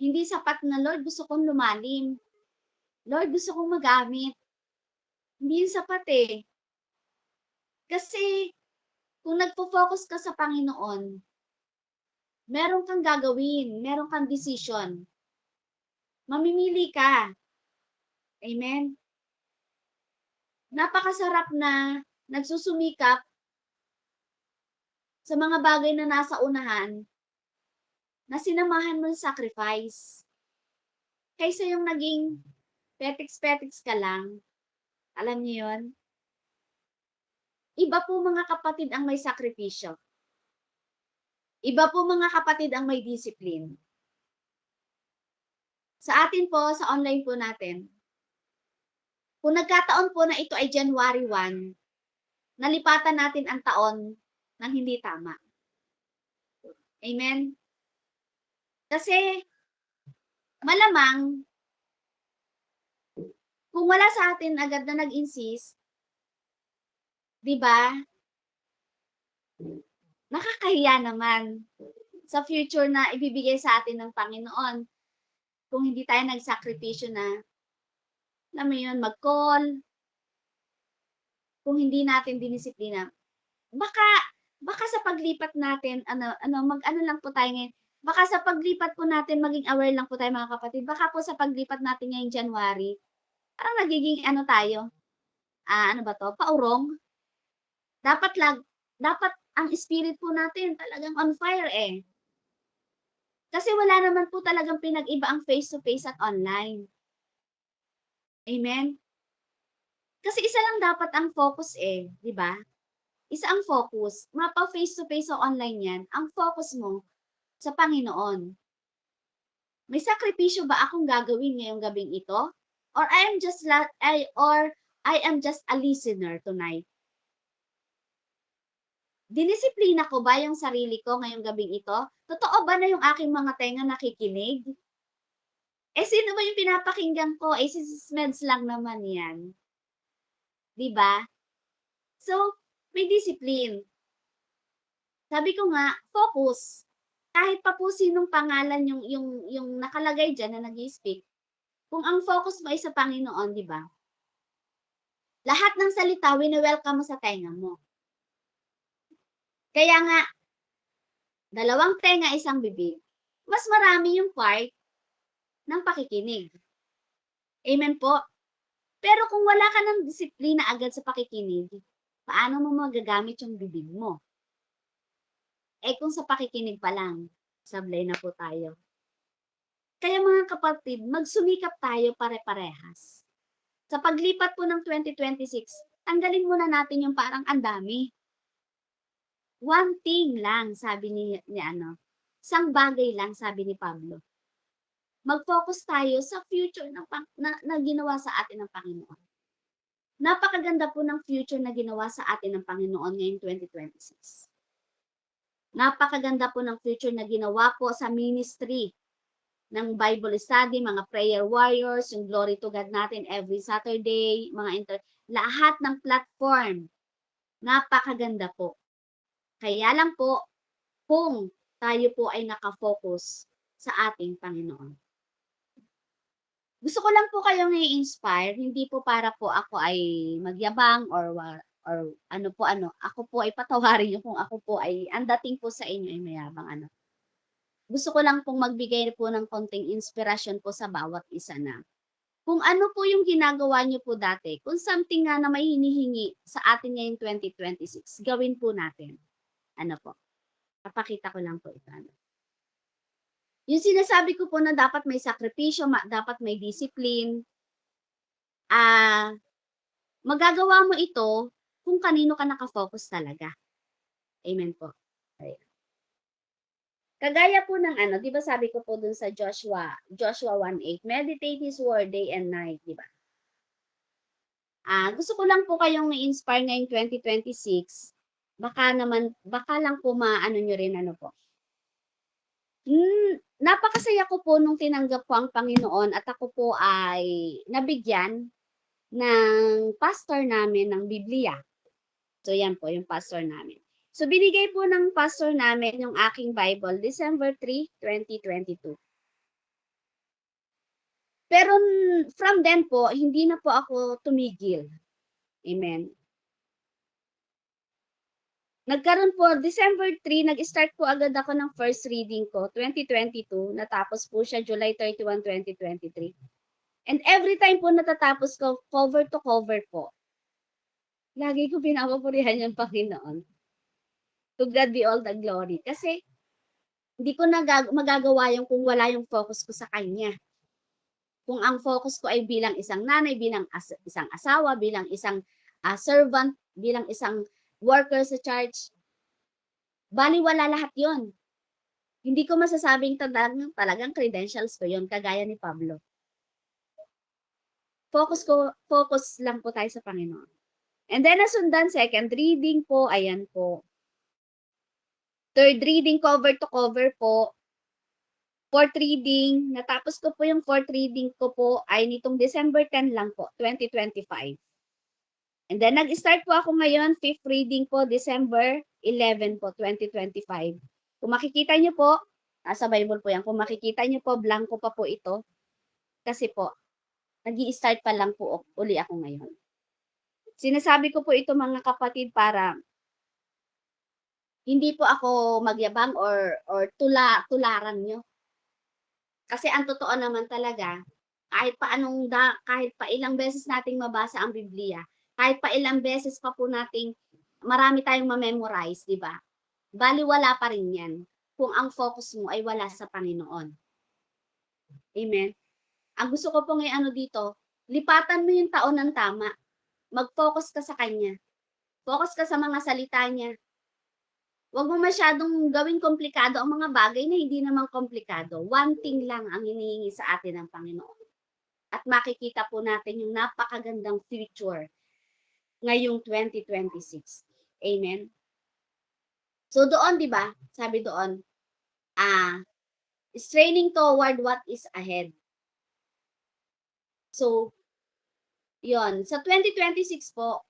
Hindi sapat na, Lord, gusto kong lumalim. Lord, gusto kong magamit. Hindi yun sapat eh. Kasi, kung nagpo-focus ka sa Panginoon, meron kang gagawin, meron kang decision. Mamimili ka. Amen? Napakasarap na nagsusumikap sa mga bagay na nasa unahan na sinamahan mo ng sacrifice. Kaysa yung naging petiks-petiks ka lang. Alam niyo yun? Iba po mga kapatid ang may sakripisyo. Iba po mga kapatid ang may discipline. Sa atin po, sa online po natin, kung nagkataon po na ito ay January 1, nalipatan natin ang taon ng hindi tama. Amen? Kasi, malamang, kung wala sa atin agad na nag-insist, di ba? Nakakahiya naman sa future na ibibigay sa atin ng Panginoon kung hindi tayo nagsakripisyo na, alam mo yun, mag-call, kung hindi natin dinisiplina. baka baka sa paglipat natin mag-ano lang po tayo ngayon, baka sa paglipat po natin maging aware lang po tayo mga kapatid, baka po sa paglipat natin ngayong January, parang nagiging ano tayo, ano ba 'to, paurong. Dapat dapat ang spirit po natin talagang on fire, eh. Kasi wala naman po talagang pinag-iba ang face to face at online. Amen? Kasi isa lang dapat ang focus, eh, 'di ba? Isa ang focus, mapa-face to face o online 'yan, ang focus mo sa Panginoon. May sakripisyo ba akong gagawin ngayong gabing ito? Or I am just a listener tonight? Dinisiplina ko ba yung sarili ko ngayong gabing ito? Totoo ba na yung aking mga tenga nakikinig? Eh, sino ba yung pinapakinggan ko? Eh, si Meds lang naman 'yan, 'di ba? So, may discipline. Sabi ko nga, focus. Kahit pa po sinong pangalan yung nakalagay diyan na nag-i-speak, kung ang focus mo ay sa Panginoon, 'di ba? Lahat ng salita wini-welcome mo sa tenga mo. Kaya nga, dalawang tenga, isang bibig. Mas marami yung part ng pakikinig. Amen po. Pero kung wala ka ng disiplina agad sa pakikinig, paano mo magagamit yung bibig mo? Eh kung sa pakikinig pa lang, sablay na po tayo. Kaya mga kapatid, magsumikap tayo pare-parehas. Sa paglipat po ng 2026, tanggalin muna natin yung parang ang dami. One thing lang, sabi ni isang bagay lang, sabi ni Pablo. Mag-focus tayo sa future na ginawa sa atin ng Panginoon. Napakaganda po ng future na ginawa sa atin ng Panginoon ngayong 2026. Napakaganda po ng future na ginawa po sa ministry ng Bible study, mga prayer warriors, yung glory to God natin every Saturday, lahat ng platform. Napakaganda po. Kaya lang po, kung tayo po ay nakafocus sa ating Panginoon. Gusto ko lang po kayong i-inspire, hindi po para po ako ay magyabang or ako po ay patawarin niyo kung ako po ay ang dating po sa inyo ay mayabang. Gusto ko lang pong magbigay po ng konting inspirasyon po sa bawat isa na kung ano po yung ginagawa niyo po dati, kung something nga na may hinihingi sa atin ngayong 2026, gawin po natin. Ano po, papakita ko lang po ito. Yung sinasabi ko po na dapat may sakripisyo, dapat may discipline, magagawa mo ito kung kanino ka nakafocus talaga. Amen po. Ayan. Kagaya po ng 'di ba sabi ko po dun sa Joshua 1:8, meditate His word day and night, di ba? Gusto ko lang po kayong i-inspire ngayong 2026. Baka lang po maano nyo rin po. Napakasaya ko po nung tinanggap ko ang Panginoon at ako po ay nabigyan ng pastor namin ng Biblia. So yan po yung pastor namin. So binigay po ng pastor namin yung aking Bible December 3, 2022. Pero from then po, hindi na po ako tumigil. Amen. Nagkaroon po, December 3, nag-start po agad ako ng first reading ko, 2022. Natapos po siya July 31, 2023. And every time po natatapos ko, cover to cover po. Lagi ko pinapapurihan yung Panginoon. To God be all the glory. Kasi, hindi ko magagawa yung kung wala yung focus ko sa Kanya. Kung ang focus ko ay bilang isang nanay, bilang isang asawa, bilang isang servant, bilang isang worker sa church, baliwala lahat yon. Hindi ko masasabing talagang credentials ko yon kagaya ni Pablo. Focus lang po tayo sa Panginoon. And then nasundan, second reading po, ayan po. Third reading, cover to cover po. Fourth reading, natapos ko po yung fourth reading ko po ay nitong December 10 lang po, 2025. And then nag-start po ako ngayon, fifth reading po, December 11 po, 2025. Kung makikita niyo po, nasa Bible po yan, kung makikita niyo po, blanco pa po ito. Kasi po, nag-i-start pa lang po uli ako ngayon. Sinasabi ko po ito mga kapatid para Hindi po ako magyabang or tularan niyo. Kasi ang totoo naman talaga, kahit pa ilang beses nating mabasa ang Biblia, kahit pa ilang beses pa po nating marami tayong ma-memorize, 'di ba? Balewala pa rin 'yan kung ang focus mo ay wala sa Panginoon. Amen. Ang gusto ko pong i-ano dito, lipatan mo yung taon ng tama. Mag-focus ka sa kanya. Focus ka sa mga salita niya. Huwag mo masyadong gawing komplikado ang mga bagay na hindi naman komplikado. One thing lang ang hinihingi sa atin ng Panginoon. At makikita po natin yung napakagandang future ngayong 2026. Amen. So doon, 'di ba? Sabi doon, straining toward what is ahead. So, 'yon. Sa 2026 po,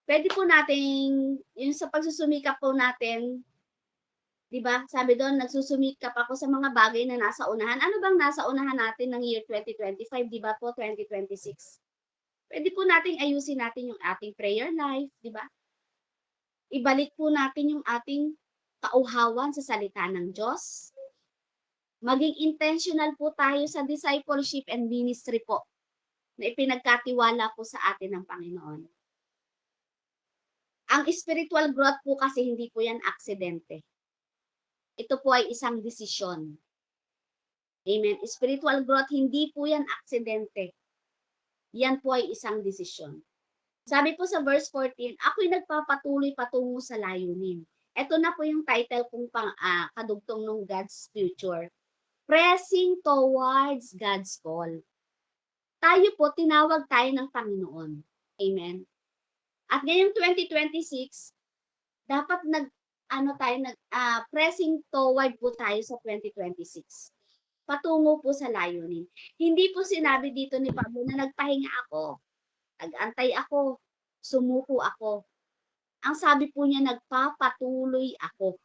pwede po nating yung sa pagsusumikap po natin, 'di ba? Sabi doon, nagsusumikap ako sa mga bagay na nasa unahan. Ano bang nasa unahan natin ng year 2025, 'di ba po, 2026? Pwede po nating ayusin natin yung ating prayer life, 'di ba? Ibalik po natin yung ating kauhawan sa salita ng Diyos. Maging intentional po tayo sa discipleship and ministry po na ipinagkatiwala po sa atin ng Panginoon. Ang spiritual growth po kasi hindi po yan aksidente. Ito po ay isang desisyon. Amen. Spiritual growth, hindi po yan aksidente. Yan po ay isang desisyon. Sabi po sa verse 14, ako'y nagpapatuloy patungo sa layunin. Ito na po yung title kong kadugtong ng God's future. Pressing towards God's call. Tayo po, tinawag tayo ng Panginoon. Amen. At ngayong 2026, dapat pressing toward po tayo sa 2026. Patungo po sa layunin. Hindi po sinabi dito ni Pablo na nagpahinga ako, nag-antay ako, sumuko ako. Ang sabi po niya, nagpapatuloy ako.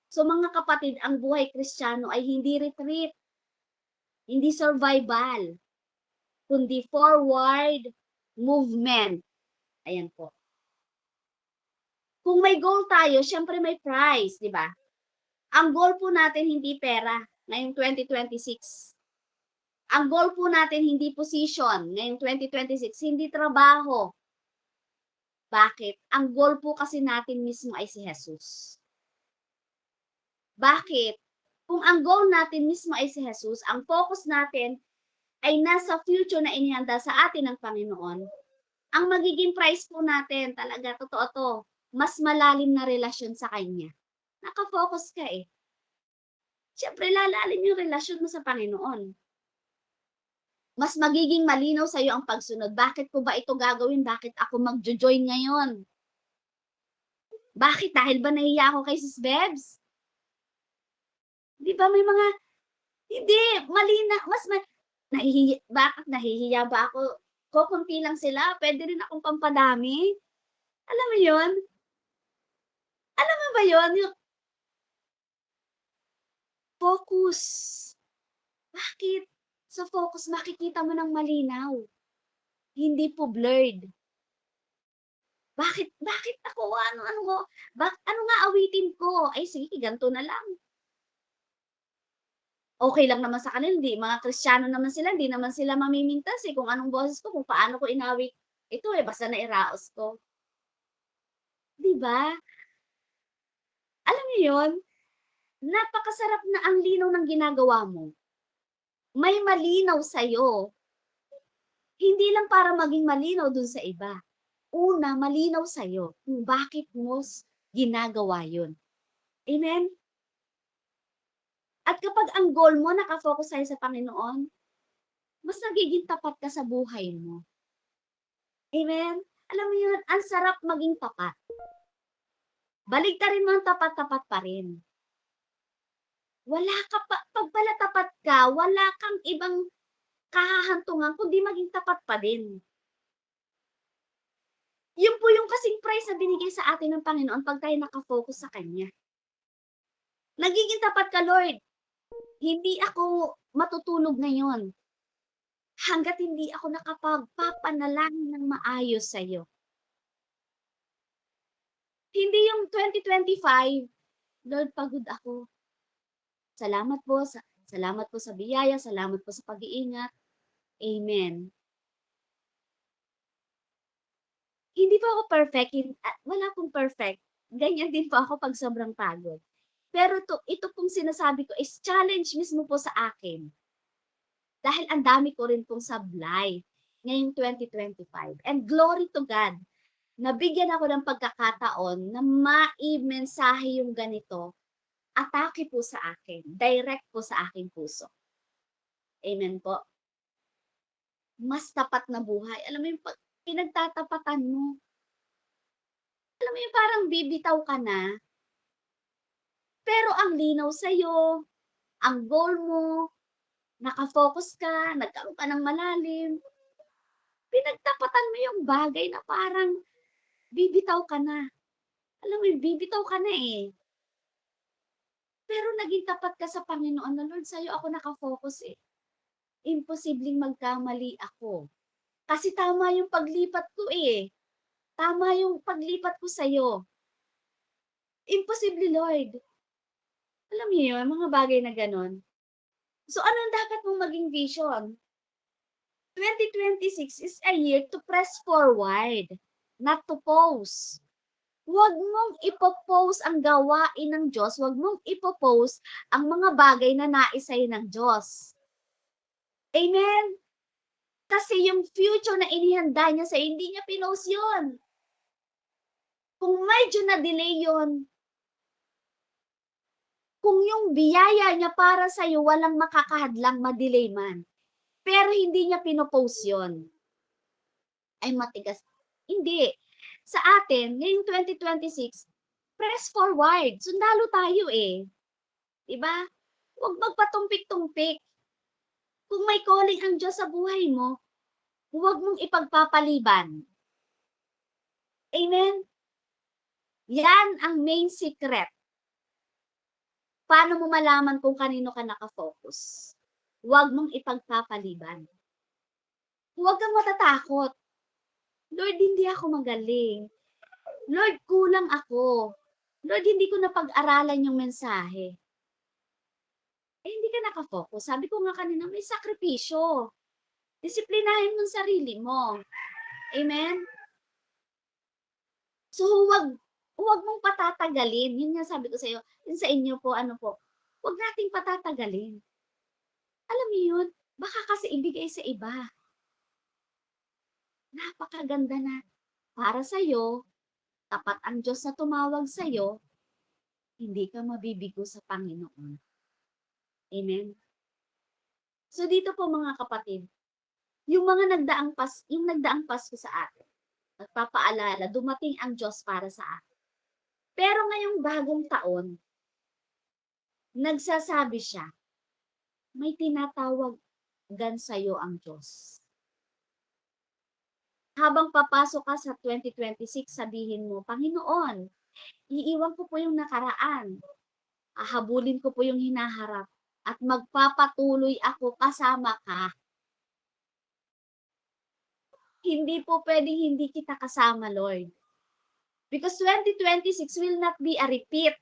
So mga kapatid, ang buhay Kristiyano ay hindi retreat, hindi survival, kundi forward movement. Ayan po. Kung may goal tayo, syempre may prize, di ba? Ang goal po natin hindi pera ngayong 2026. Ang goal po natin hindi position ngayong 2026, hindi trabaho. Bakit? Ang goal po kasi natin mismo ay si Jesus. Bakit? Kung ang goal natin mismo ay si Jesus, ang focus natin ay nasa future na inihanda sa atin ng Panginoon, ang magiging prize po natin, talaga, totoo to, mas malalim na relasyon sa Kanya. Naka-focus ka eh. Siyempre, lalalim yung relasyon mo sa Panginoon. Mas magiging malinaw sa iyo ang pagsunod. Bakit ko ba ito gagawin? Bakit ako mag-join ngayon? Bakit? Dahil ba nahihiya ako kay Sis Bebs? Di ba may mga, hindi, malina, bakit nahihiya ba ako? Kukunti lang sila, pwede rin akong pampadami. Alam mo yun? Alam mo ba yun? Yung focus. Bakit? Sa focus makikita mo ng malinaw. Hindi po blurred. Bakit ako? Ano nga awitin ko? Ay sige, ganito na lang. Okay lang naman sa kanila, mga Kristiyano naman sila, hindi naman sila mamimintas eh, kung anong boses ko, kung paano ko inawit ito eh, basta nairaos ko. 'Di ba? Alam mo 'yun? Napakasarap na ang linaw ng ginagawa mo. May malinaw sa'yo. Hindi lang para maging malinaw dun sa iba. Una, malinaw sa'yo kung bakit mo ginagawa 'yun. Amen? At kapag ang goal mo naka-focus sa'yo sa Panginoon, mas nagiging tapat ka sa buhay mo. Amen? Alam mo 'yun, ang sarap maging tapat. Baligtarin mo ang tapat-tapat pa rin. Wala ka pa, pag pala tapat ka, wala kang ibang kahahantungan kundi maging tapat pa din. Yun po yung kasing prize na binigay sa atin ng Panginoon pag tayo naka-focus sa Kanya. Nagiging tapat ka, Lord. Hindi ako matutulog ngayon hangga't hindi ako nakapagpapanalangin ng maayos sa'yo. Hindi yung 2025, Lord, pagod ako. Salamat po sa biyaya, salamat po sa pag-iingat. Amen. Hindi po ako perfect, wala pong perfect. Ganyan din po ako 'pag sobrang pagod. Pero ito pong sinasabi ko is challenge mismo po sa akin. Dahil ang dami ko rin pong sablay ngayong 2025. And glory to God, nabigyan ako ng pagkakataon na maimensahe yung ganito, atake po sa akin, direct po sa aking puso. Amen po. Mas tapat na buhay. Alam mo yung pinagtatapatan mo. Alam mo yung parang bibitaw ka na, pero ang linaw sa'yo, ang goal mo, naka-focus ka, nagkaroon ka ng malalim, pinagtapatan mo yung bagay na parang bibitaw ka na. Alam mo yung bibitaw ka na eh. Pero naging tapat ka sa Panginoon na, Lord, sa'yo ako naka-focus eh. Imposibleng magkamali ako. Kasi tama yung paglipat ko eh. Tama yung paglipat ko sa'yo. Imposible, Lord. Alam niyo yun, mga bagay na ganon. So, anong dapat mong maging vision? 2026 is a year to press forward, not to pause. Huwag mong ipo-post ang gawain ng Diyos, huwag mong ipo-post ang mga bagay na nais sa'yo ng Diyos. Amen? Kasi yung future na inihanda niya sa'yo, hindi niya pinost yun. Kung medyo na-delay yun, kung yung biyaya niya para sa'yo walang makakahadlang ma-delay man, pero hindi niya pinopost yun, ay matigas. Hindi. Sa atin, ngayong 2026, press forward. Sundalo tayo eh. Diba? Huwag magpatumpik-tumpik. Kung may calling ang Diyos sa buhay mo, huwag mong ipagpapaliban. Amen? Yan ang main secret. Paano mo malaman kung kanino ka nakafocus? Huwag mong ipagpapaliban. Huwag kang matatakot. Lord, hindi ako magaling. Lord, kulang ako. Lord, hindi ko napag-aralan yung mensahe. Eh, hindi ka nakafocus. Sabi ko nga kanina, may sakripisyo. Disiplinahin mo sarili mo. Amen? So, huwag mong patatagalin. Yun nga sabi ko sa iyo, yun sa inyo po, huwag nating patatagalin. Alam niyo yun, baka kasi ibigay sa iba. Napakaganda na para sa'yo, tapat ang Diyos na tumawag sa'yo, hindi ka mabibigo sa Panginoon. Amen? So dito po mga kapatid, yung nagdaang Pasko sa atin, nagpapaalala, dumating ang Diyos para sa atin. Pero ngayong bagong taon, nagsasabi siya, may tinatawagan sa'yo ang Diyos. Habang papasok ka sa 2026, sabihin mo, Panginoon, iiwan ko po yung nakaraan. Hahabulin ko po yung hinaharap at magpapatuloy ako kasama ka. Hindi po pwedeng hindi kita kasama, Lord. Because 2026 will not be a repeat.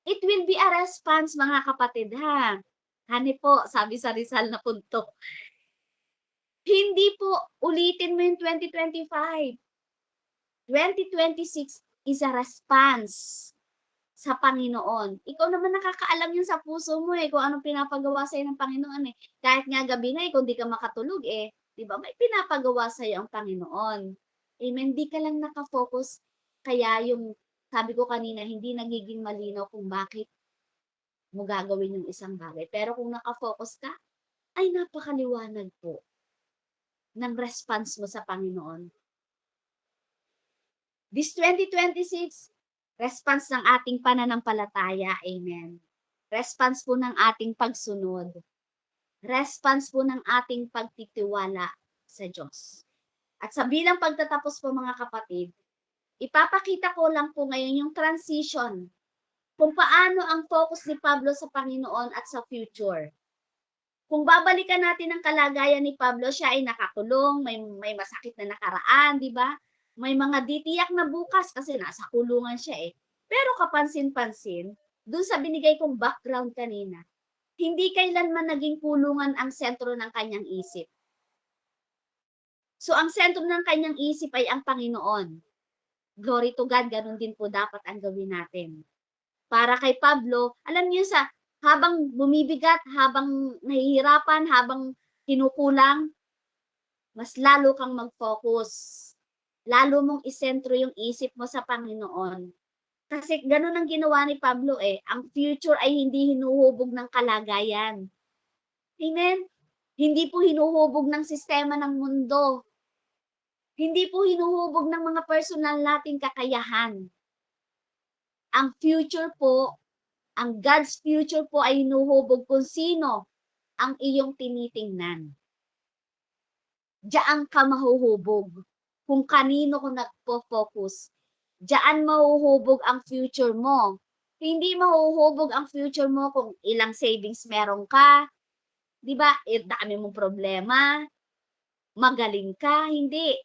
It will be a response, mga kapatid, ha? Hani po, sabi sa Rizal na punto. Hindi po ulitin mo yung 2025. 2026 is a response sa Panginoon. Ikaw naman nakakaalam yun sa puso mo eh, kung anong pinapagawa sa'yo ng Panginoon eh. Kahit nga gabi na eh, kung di ka makatulog eh, di ba, may pinapagawa sa'yo ang Panginoon. Amen, di ka lang nakafocus, kaya yung, sabi ko kanina, hindi nagiging malinaw kung bakit mo gagawin yung isang bagay. Pero kung nakafocus ka, ay napakaliwanag po ng response mo sa Panginoon. This 2026, response ng ating pananampalataya. Amen. Response po ng ating pagsunod. Response po ng ating pagtitiwala sa Diyos. At sa bilang pagtatapos po mga kapatid, ipapakita ko lang po ngayon yung transition kung paano ang focus ni Pablo sa Panginoon at sa future. Kung babalikan natin ang kalagayan ni Pablo, siya ay nakakulong, may masakit na nakaraan, di ba? May mga ditiyak na bukas kasi nasa kulungan siya eh. Pero kapansin-pansin, dun sa binigay kong background kanina, hindi kailanman naging kulungan ang sentro ng kanyang isip. So, ang sentro ng kanyang isip ay ang Panginoon. Glory to God, ganun din po dapat ang gawin natin. Para kay Pablo, alam niyo habang bumibigat, habang nahihirapan, habang kinukulang, mas lalo kang mag-focus. Lalo mong isentro yung isip mo sa Panginoon. Kasi ganun ang ginawa ni Pablo eh. Ang future ay hindi hinuhubog ng kalagayan. Amen? Hindi po hinuhubog ng sistema ng mundo. Hindi po hinuhubog ng mga personal nating kakayahan. Ang future po, ang God's future po ay hinuhubog kung sino ang iyong tinitingnan. Diyan ka mahuhubog. Kung kanino ko nagpo-focus. Diyan mahuhubog ang future mo. Hindi mahuhubog ang future mo kung ilang savings meron ka. 'Di ba? Dami mong problema. Magaling ka. Hindi.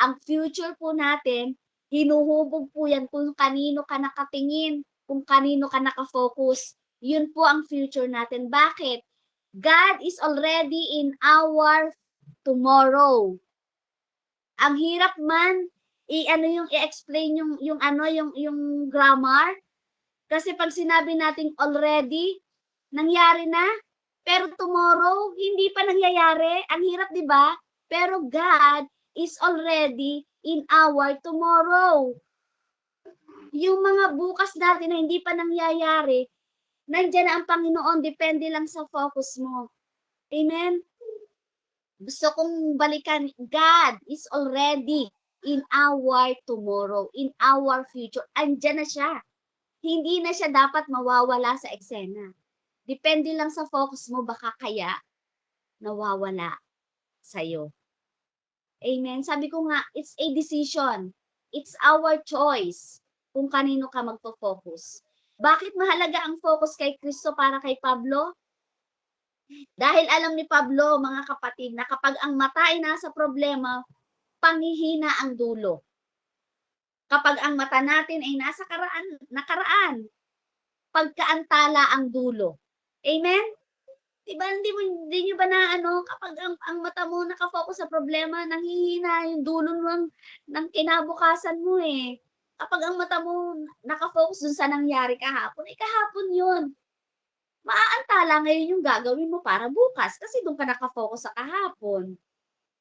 Ang future po natin, hinuhubog po yan kung kanino ka nakatingin, kung kanino ka nakafocus. Yun po ang future natin. Bakit? God is already in our tomorrow. Ang hirap man i-explain yung grammar kasi pag sinabi nating already, nangyari na, pero tomorrow hindi pa nangyayari. Ang hirap, 'di ba? Pero God is already in our tomorrow. Yung mga bukas natin na hindi pa nangyayari, nandiyan na ang Panginoon, depende lang sa focus mo. Amen? Gusto kong balikan, God is already in our tomorrow, in our future. Andiyan na siya. Hindi na siya dapat mawawala sa eksena. Depende lang sa focus mo, baka kaya nawawala sa'yo. Amen? Sabi ko nga, it's a decision. It's our choice kung kanino ka magpo-focus. Bakit mahalaga ang focus kay Kristo para kay Pablo? Dahil alam ni Pablo, mga kapatid, na kapag ang mata ay nasa problema, panghihina ang dulo. Kapag ang mata natin ay nasa nakaraan, pagkaantala ang dulo. Amen? Diba, hindi nyo ba na kapag ang mata mo nakafocus sa problema, nanghihina yung dulo ng kinabukasan mo eh. Kapag ang mata mo nakafocus dun sa nangyari kahapon, kahapon yun. Maaantala ngayon yung gagawin mo para bukas kasi doon ka nakafocus sa kahapon.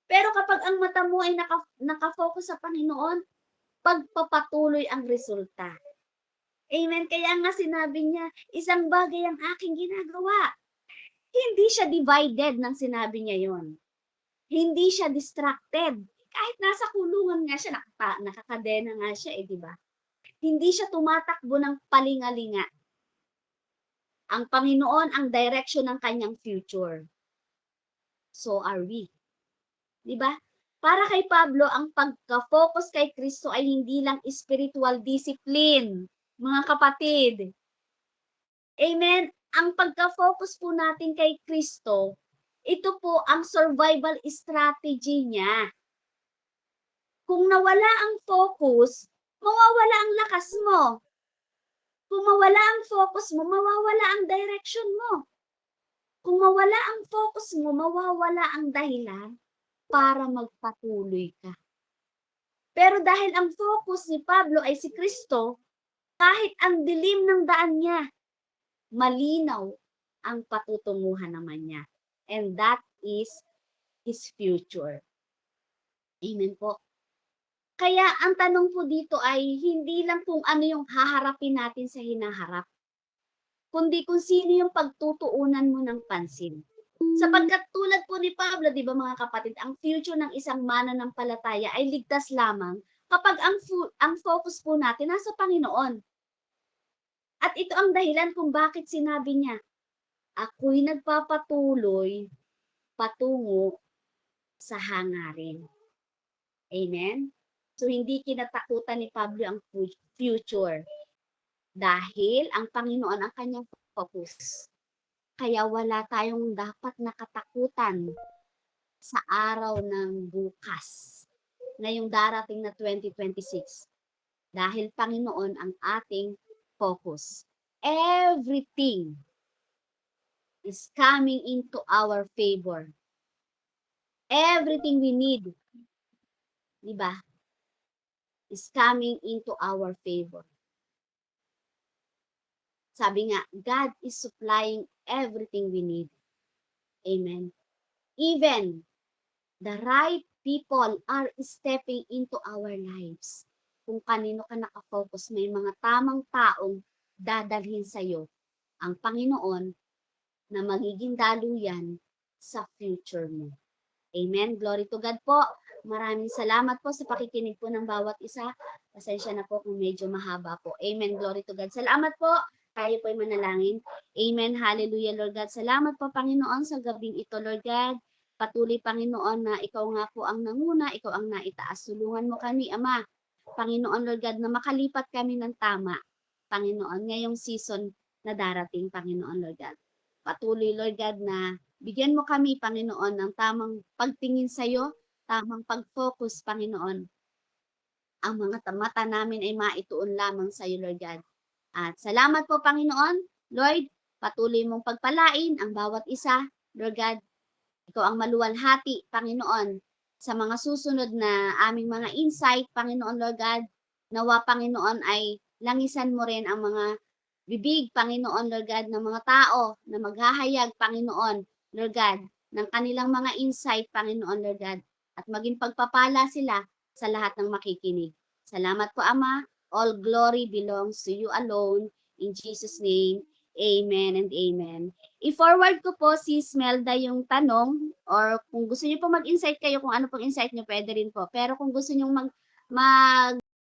Pero kapag ang mata mo ay nakafocus sa Panginoon, pagpapatuloy ang resulta. Amen. Kaya nga sinabi niya, isang bagay ang aking ginagawa. Hindi siya divided nang sinabi niya yon. Hindi siya distracted. Kahit nasa kulungan nga siya, nakakadena nga siya di ba? Hindi siya tumatakbo ng palingalinga. Ang Panginoon ang direction ng kanyang future. So are we. Di ba? Para kay Pablo, ang pagka-focus kay Kristo ay hindi lang spiritual discipline, mga kapatid. Amen? Ang pagka-focus po natin kay Kristo, ito po ang survival strategy niya. Kung nawala ang focus, mawawala ang lakas mo. Kung mawala ang focus mo, mawawala ang direction mo. Kung mawala ang focus mo, mawawala ang dahilan para magpatuloy ka. Pero dahil ang focus ni Pablo ay si Kristo, kahit ang dilim ng daan niya, malinaw ang patutunguhan naman niya. And that is his future. Amen po. Kaya ang tanong po dito ay hindi lang kung ano yung haharapin natin sa hinaharap, kundi kung sino yung pagtutuunan mo ng pansin. Sapagkat tulad po ni Pablo, di ba mga kapatid, ang future ng isang mananampalataya ay ligtas lamang kapag ang focus po natin nasa Panginoon. At ito ang dahilan kung bakit sinabi niya, ako'y nagpapatuloy patungo sa hangarin. Amen? So, hindi kinatakutan ni Pablo ang future. Dahil ang Panginoon ang kanyang focus. Kaya wala tayong dapat nakatakutan sa araw ng bukas. ngayong darating na 2026. Dahil Panginoon ang ating focus. Everything is coming into our favor. Everything we need, di ba, is coming into our favor. Sabi nga, God is supplying everything we need. Amen. Even the right people are stepping into our lives. Kung kanino ka nakafocus, may mga tamang taong dadalhin sa'yo ang Panginoon na magiging daluyan sa future mo. Amen. Glory to God po. Maraming salamat po sa pakikinig po ng bawat isa. Pasensya na po kung medyo mahaba po. Amen. Glory to God. Salamat po. Tayo po ay manalangin. Amen. Hallelujah, Lord God. Salamat po, Panginoon, sa gabing ito, Lord God. Patuloy, Panginoon, na ikaw nga po ang nanguna, ikaw ang naitaas. Tulungan mo kami, Ama. Panginoon, Lord God, na makalipat kami ng tama. Panginoon, ngayong season na darating, Panginoon, Lord God. Patuloy, Lord God, na bigyan mo kami, Panginoon, ng tamang pagtingin sa iyo, tamang pag-focus, Panginoon. Ang mga mata namin ay maituon lamang sa iyo, Lord God. At salamat po, Panginoon. Lord, patuloy mong pagpalain ang bawat isa, Lord God. Ikaw ang maluwalhati, Panginoon, sa mga susunod na aming mga insight, Panginoon, Lord God. Nawa, Panginoon, ay langisan mo rin ang mga bibig, Panginoon, Lord God, ng mga tao na maghahayag, Panginoon, Lord God, ng kanilang mga insight, Panginoon, Lord God, at maging pagpapala sila sa lahat ng makikinig. Salamat po, Ama. All glory belongs to you alone. In Jesus' name, amen and amen. I-forward ko po si Smelda yung tanong, or kung gusto niyo po mag-insight kayo, kung ano pong insight niyo, pwede rin po. Pero kung gusto niyo mag